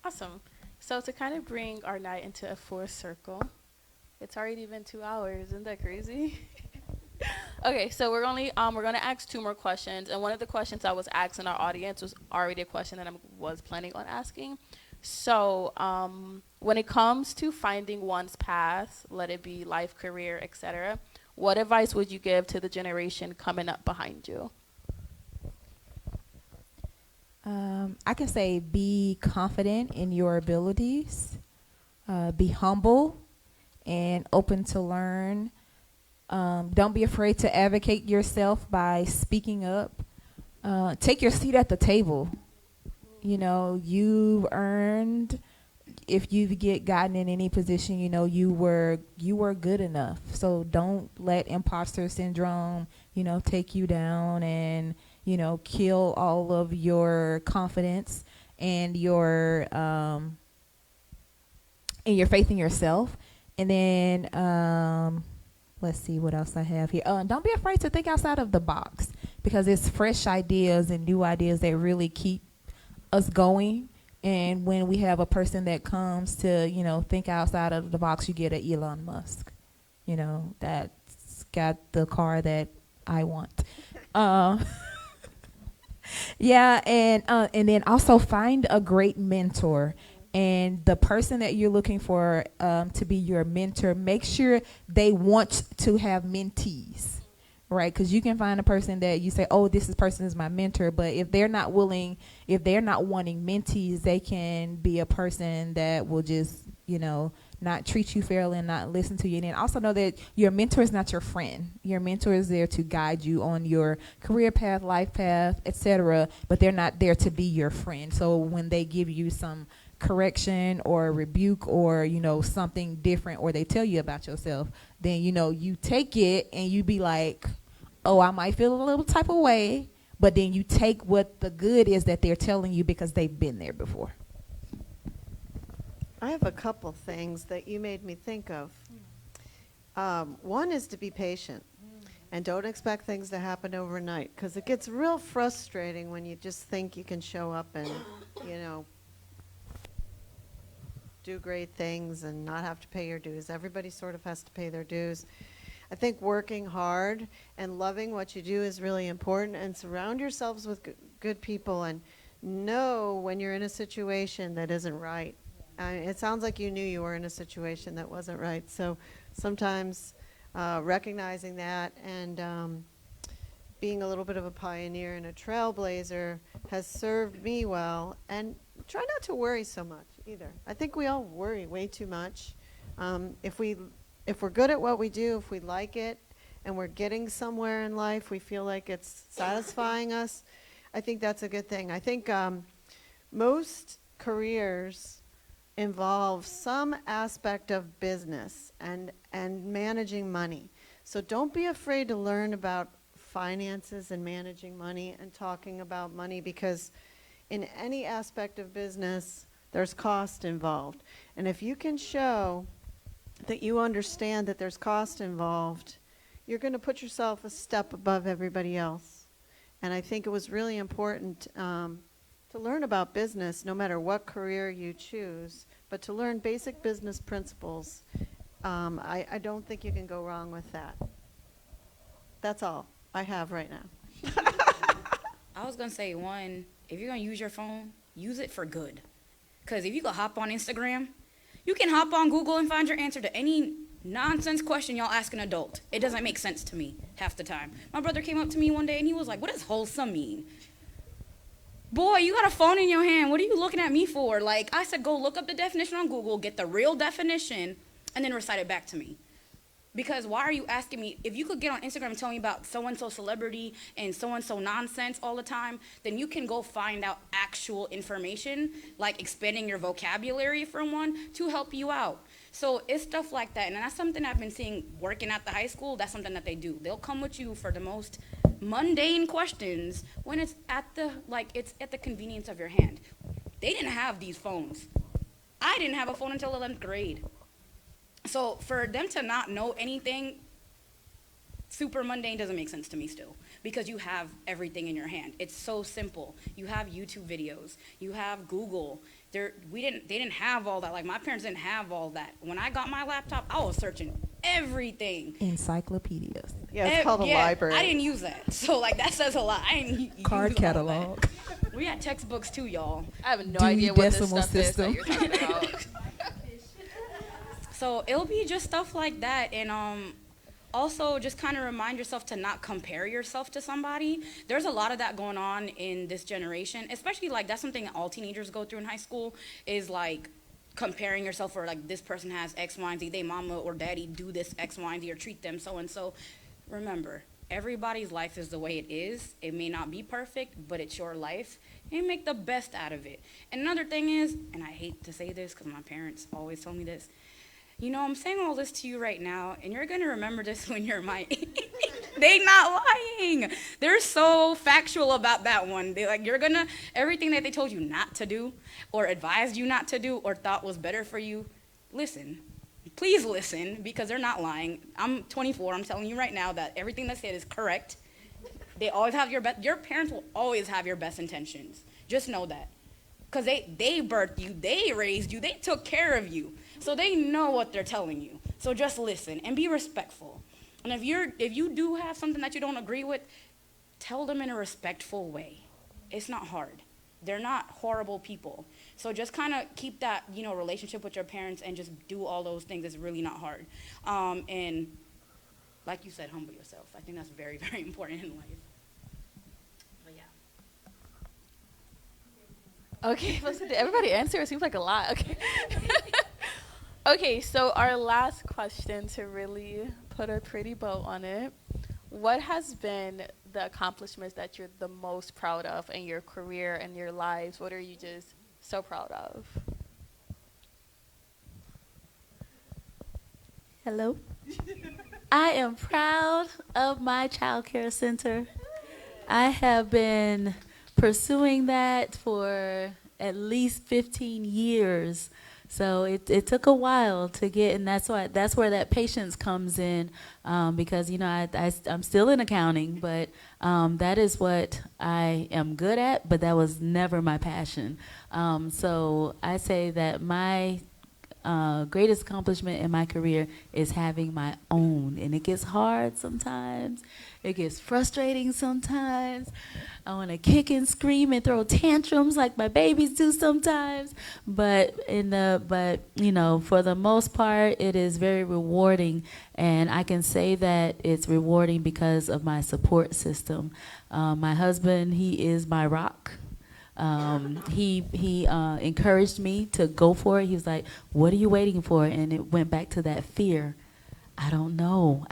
Awesome. So to kind of bring our night into a full circle, it's already been 2 hours. Isn't that crazy? Okay, so we're gonna ask 2 more questions, and one of the questions I was asking our audience was already a question that I was planning on asking. So when it comes to finding one's path, let it be life, career, etc., what advice would you give to the generation coming up behind you? I can say be confident in your abilities, be humble and open to learn. Don't be afraid to advocate yourself by speaking up. Take your seat at the table. You've earned, if you gotten in any position, you were good enough. So don't let imposter syndrome, take you down and, kill all of your confidence and your faith in yourself. And then, let's see what else I have here. Don't be afraid to think outside of the box. because it's fresh ideas and new ideas that really keep us going. And when we have a person that comes to, think outside of the box, you get an Elon Musk, that's got the car that I want. Yeah, and then also find a great mentor. And the person that you're looking for to be your mentor, make sure they want to have mentees, right? Because you can find a person that you say, oh, this person is my mentor. But if they're not wanting mentees, they can be a person that will just, not treat you fairly and not listen to you. And then also know that your mentor is not your friend. Your mentor is there to guide you on your career path, life path, etc. But they're not there to be your friend. So when they give you some correction or rebuke or, something different, or they tell you about yourself, then, you take it and you be like, oh, I might feel a little type of way. But then you take what the good is that they're telling you because they've been there before. I have a couple things that you made me think of. One is to be patient and don't expect things to happen overnight, because it gets real frustrating when you just think you can show up and, do great things and not have to pay your dues. Everybody sort of has to pay their dues. I think working hard and loving what you do is really important, and surround yourselves with good people and know when you're in a situation that isn't right. It sounds like you knew you were in a situation that wasn't right. So sometimes recognizing that and being a little bit of a pioneer and a trailblazer has served me well. And try not to worry so much either. I think we all worry way too much. If we're good at what we do, if we like it, and we're getting somewhere in life, we feel like it's satisfying us, I think that's a good thing. I think most careers involve some aspect of business and managing money. So don't be afraid to learn about finances and managing money and talking about money, because in any aspect of business, there's cost involved. And if you can show that you understand that there's cost involved, you're going to put yourself a step above everybody else. And I think it was really important to learn about business, no matter what career you choose, but to learn basic business principles. I don't think you can go wrong with that. That's all I have right now. I was going to say, one, if you're going to use your phone, use it for good. Because if you go hop on Instagram, you can hop on Google and find your answer to any nonsense question y'all ask an adult. It doesn't make sense to me half the time. My brother came up to me one day and he was like, what does wholesome mean? Boy, you got a phone in your hand. What are you looking at me for? Like, I said, go look up the definition on Google, get the real definition, and then recite it back to me. Because why are you asking me? If you could get on Instagram and tell me about so-and-so celebrity and so-and-so nonsense all the time, then you can go find out actual information, like expanding your vocabulary from one to help you out. So it's stuff like that. And that's something I've been seeing working at the high school. That's something that they do. They'll come with you for the most mundane questions when it's at the convenience of your hand. They didn't have these phones. I didn't have a phone until 11th grade. So for them to not know anything super mundane doesn't make sense to me still, because you have everything in your hand. It's so simple. You have YouTube videos. You have Google. They didn't have all that. Like, my parents didn't have all that. When I got my laptop, I was searching everything. Encyclopedias. Yeah, it's called a library. I didn't use that. So, like, that says a lot. I didn't use Card all catalog. that. We had textbooks too, y'all. I have no Dewey idea what this Decimal stuff is that System. you're talking about. So it'll be just stuff like that. And also just kind of remind yourself to not compare yourself to somebody. There's a lot of that going on in this generation, especially, like, that's something all teenagers go through in high school, is like comparing yourself, or like, this person has X, Y, and Z, they mama or daddy do this X, Y, and Z, or treat them so and so. Remember, everybody's life is the way it is. It may not be perfect, but it's your life, and make the best out of it. And another thing is, and I hate to say this because my parents always told me this, I'm saying all this to you right now, and you're going to remember this when you're my age. They not lying. They're so factual about that one. Everything that they told you not to do, or advised you not to do, or thought was better for you, listen. Please listen, because they're not lying. I'm 24. I'm telling you right now that everything they said is correct. They always have your parents will always have your best intentions. Just know that. Because they birthed you, they raised you, they took care of you. So they know what they're telling you. So just listen and be respectful. And if you do have something that you don't agree with, tell them in a respectful way. It's not hard. They're not horrible people. So just kind of keep that, relationship with your parents and just do all those things. It's really not hard. And like you said, humble yourself. I think that's very, very important in life. But yeah. Okay, listen, did everybody answer? It seems like a lot. Okay. Okay, so our last question to really put a pretty bow on it. What has been the accomplishments that you're the most proud of in your career and your lives? What are you just so proud of? Hello. I am proud of my child care center. I have been pursuing that for at least 15 years. So it took a while to get, and that's where that patience comes in, because I'm still in accounting, but that is what I am good at, but that was never my passion. So I say that my greatest accomplishment in my career is having my own, and it gets hard sometimes. It gets frustrating sometimes. I want to kick and scream and throw tantrums like my babies do sometimes. But for the most part, it is very rewarding, and I can say that it's rewarding because of my support system. My husband, he is my rock. He encouraged me to go for it. He was like, "What are you waiting for?" And it went back to that fear. I don't know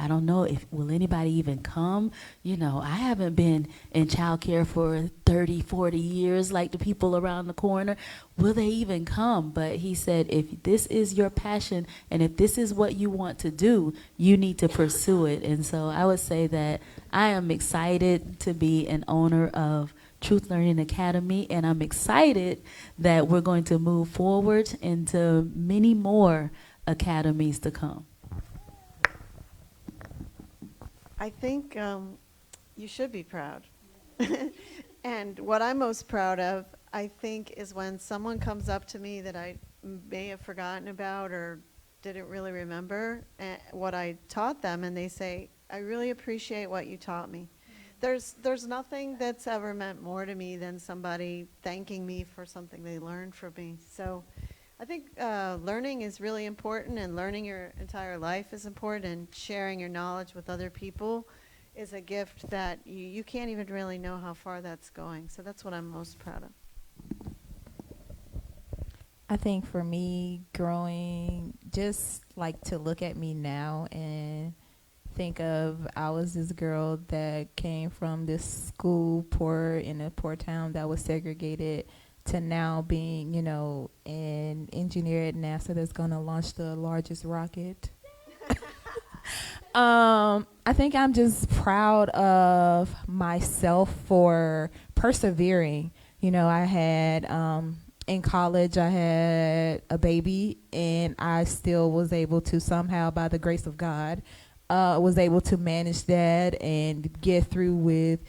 if will anybody even come. I haven't been in childcare for 30, 40 years like the people around the corner. Will they even come? But he said, if this is your passion and if this is what you want to do, you need to pursue it. And so I would say that I am excited to be an owner of Truth Learning Academy, and I'm excited that we're going to move forward into many more academies to come. I think you should be proud. And what I'm most proud of, I think, is when someone comes up to me that I may have forgotten about or didn't really remember what I taught them, and they say, "I really appreciate what you taught me." There's nothing that's ever meant more to me than somebody thanking me for something they learned from me. So I think learning is really important, and learning your entire life is important, and sharing your knowledge with other people is a gift that you can't even really know how far that's going. So that's what I'm most proud of. I think for me, growing, just like to look at me now and think of, I was this girl that came from this school in a poor town that was segregated, to now being, an engineer at NASA that's going to launch the largest rocket. I think I'm just proud of myself for persevering. I had, in college, I had a baby, and I still was able to somehow, by the grace of God, was able to manage that and get through with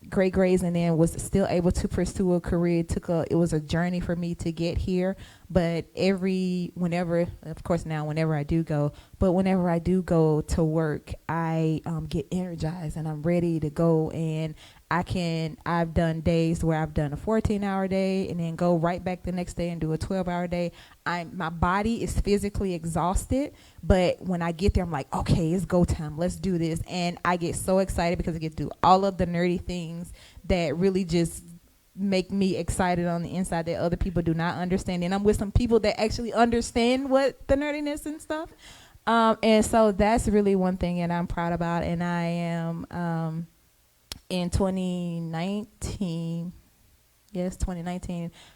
great grades, and then was still able to pursue a career. It was a journey for me to get here, but whenever I do go to work, I get energized and I'm ready to go, and I've done days where I've done a 14-hour day and then go right back the next day and do a 12-hour day. My body is physically exhausted, but when I get there, I'm like, okay, it's go time. Let's do this. And I get so excited because I get to do all of the nerdy things that really just make me excited on the inside that other people do not understand. And I'm with some people that actually understand what the nerdiness and stuff. And so that's really one thing that I'm proud about. And I am, in 2019,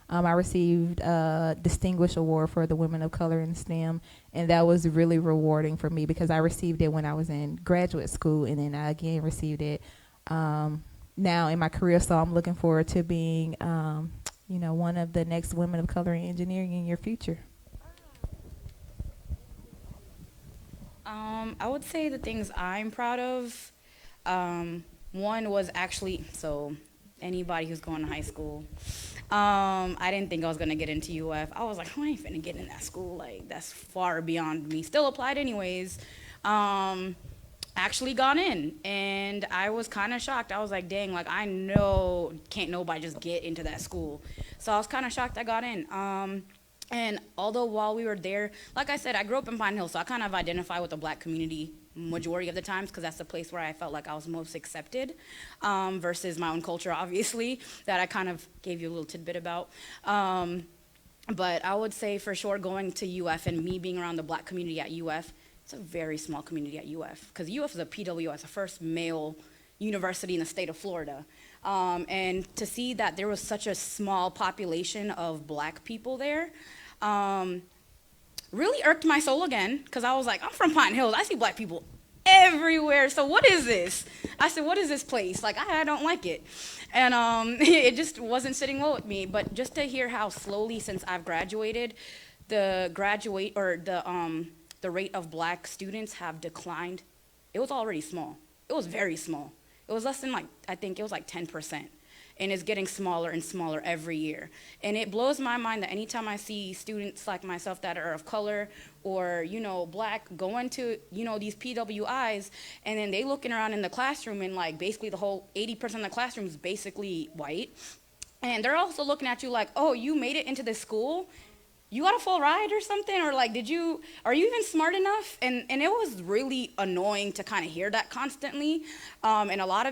I received a Distinguished Award for the Women of Color in STEM, and that was really rewarding for me because I received it when I was in graduate school, and then I again received it now in my career. So I'm looking forward to being, one of the next women of color in engineering in your future. I would say the things I'm proud of. One was actually, so anybody who's going to high school, I didn't think I was gonna get into UF. I was like, I ain't finna get in that school. Like, that's far beyond me. Still applied anyways. Actually got in, and I was kind of shocked. I was like, dang, like I know can't nobody just get into that school. So I was kind of shocked I got in. And although while we were there, like I said, I grew up in Pine Hill, so I kind of identify with the black community majority of the times because that's the place where I felt like I was most accepted, versus my own culture, obviously, that I kind of gave you a little tidbit about. But I would say for sure going to UF and me being around the black community at UF, it's a very small community at UF because UF is a PWI, the first male university in the state of Florida. And to see that there was such a small population of black people there, really irked my soul again, because I was like, I'm from Pine Hills. I see black people everywhere. So what is this? I said, what is this place? Like, I don't like it. And it just wasn't sitting well with me. But just to hear how slowly since I've graduated, the rate of black students have declined. It was already small. It was very small. It was less than I think it was 10%. And it's getting smaller and smaller every year. And it blows my mind that anytime I see students like myself that are of color or, black going to, these PWIs, and then they looking around in the classroom and basically the whole 80% of the classroom is basically white. And they're also looking at you like, oh, you made it into this school? You got a full ride or something? Or are you even smart enough? And it was really annoying to kind of hear that constantly. And a lot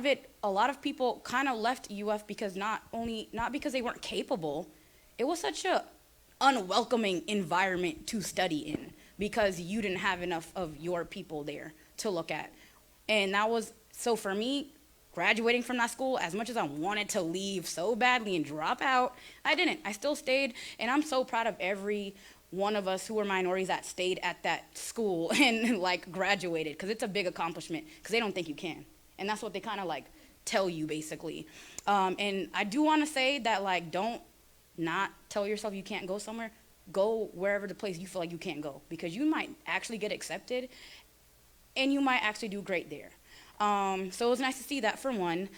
of people kind of left UF because not because they weren't capable, it was such a unwelcoming environment to study in because you didn't have enough of your people there to look at. And so for me, graduating from that school, as much as I wanted to leave so badly and drop out, I didn't. I still stayed, and I'm so proud of every one of us who were minorities that stayed at that school and graduated, because it's a big accomplishment, because they don't think you can. And that's what they kind of tell you, basically. And I do want to say that don't not tell yourself you can't go somewhere. Go wherever the place you feel like you can't go, because you might actually get accepted, and you might actually do great there. So it was nice to see that for one.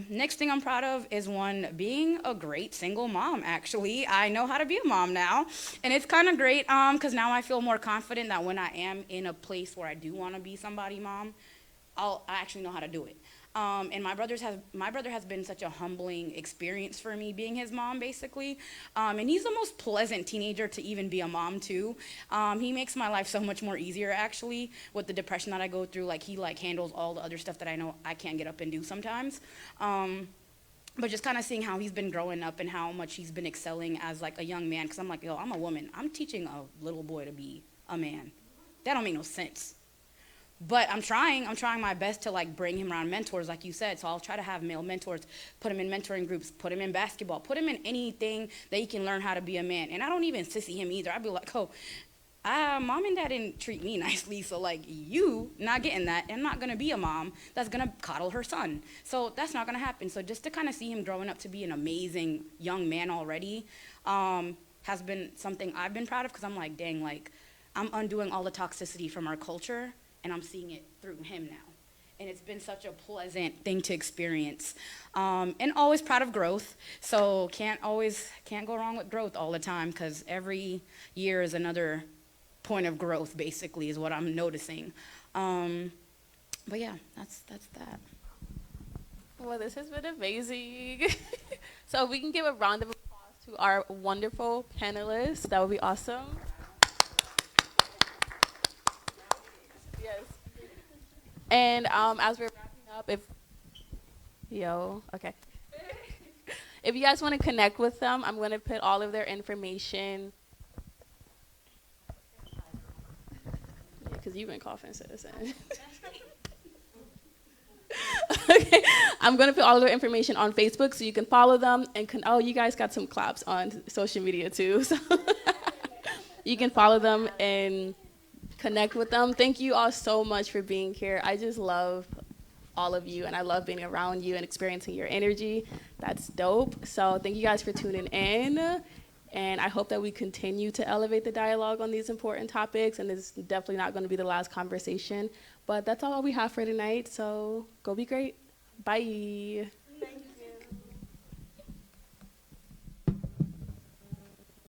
Next thing I'm proud of is being a great single mom, actually. I know how to be a mom now, and it's kind of great because now I feel more confident that when I am in a place where I do want to be somebody mom, I actually know how to do it. And my brother has been such a humbling experience for me being his mom, basically. And he's the most pleasant teenager to even be a mom to. He makes my life so much more easier, actually, with the depression that I go through. He handles all the other stuff that I know I can't get up and do sometimes. But just kind of seeing how he's been growing up and how much he's been excelling as a young man. Because I'm like, yo, I'm a woman. I'm teaching a little boy to be a man. That don't make no sense. But I'm trying my best to bring him around mentors, like you said. So I'll try to have male mentors, put him in mentoring groups, put him in basketball, put him in anything that he can learn how to be a man. And I don't even sissy him either. I'd be like, oh, mom and dad didn't treat me nicely, so you not getting that, and I'm not gonna be a mom that's gonna coddle her son. So that's not gonna happen. So just to kind of see him growing up to be an amazing young man already has been something I've been proud of, because I'm like, dang, I'm undoing all the toxicity from our culture, and I'm seeing it through him now. And it's been such a pleasant thing to experience. And always proud of growth. So can't go wrong with growth all the time, because every year is another point of growth, basically, is what I'm noticing. But yeah, that's that. Well, this has been amazing. So if we can give a round of applause to our wonderful panelists, that would be awesome. Yes. And as we're wrapping up, if you guys want to connect with them, I'm going to put all of their information. Because you've been coughing, citizen. Okay, I'm going to put all of their information on Facebook so you can follow them. And you guys got some claps on social media too. So you can follow them and connect with them. Thank you all so much for being here. I just love all of you, and I love being around you and experiencing your energy. That's dope. So thank you guys for tuning in, and I hope that we continue to elevate the dialogue on these important topics, and it's definitely not going to be the last conversation. But that's all we have for tonight, so go be great. Bye.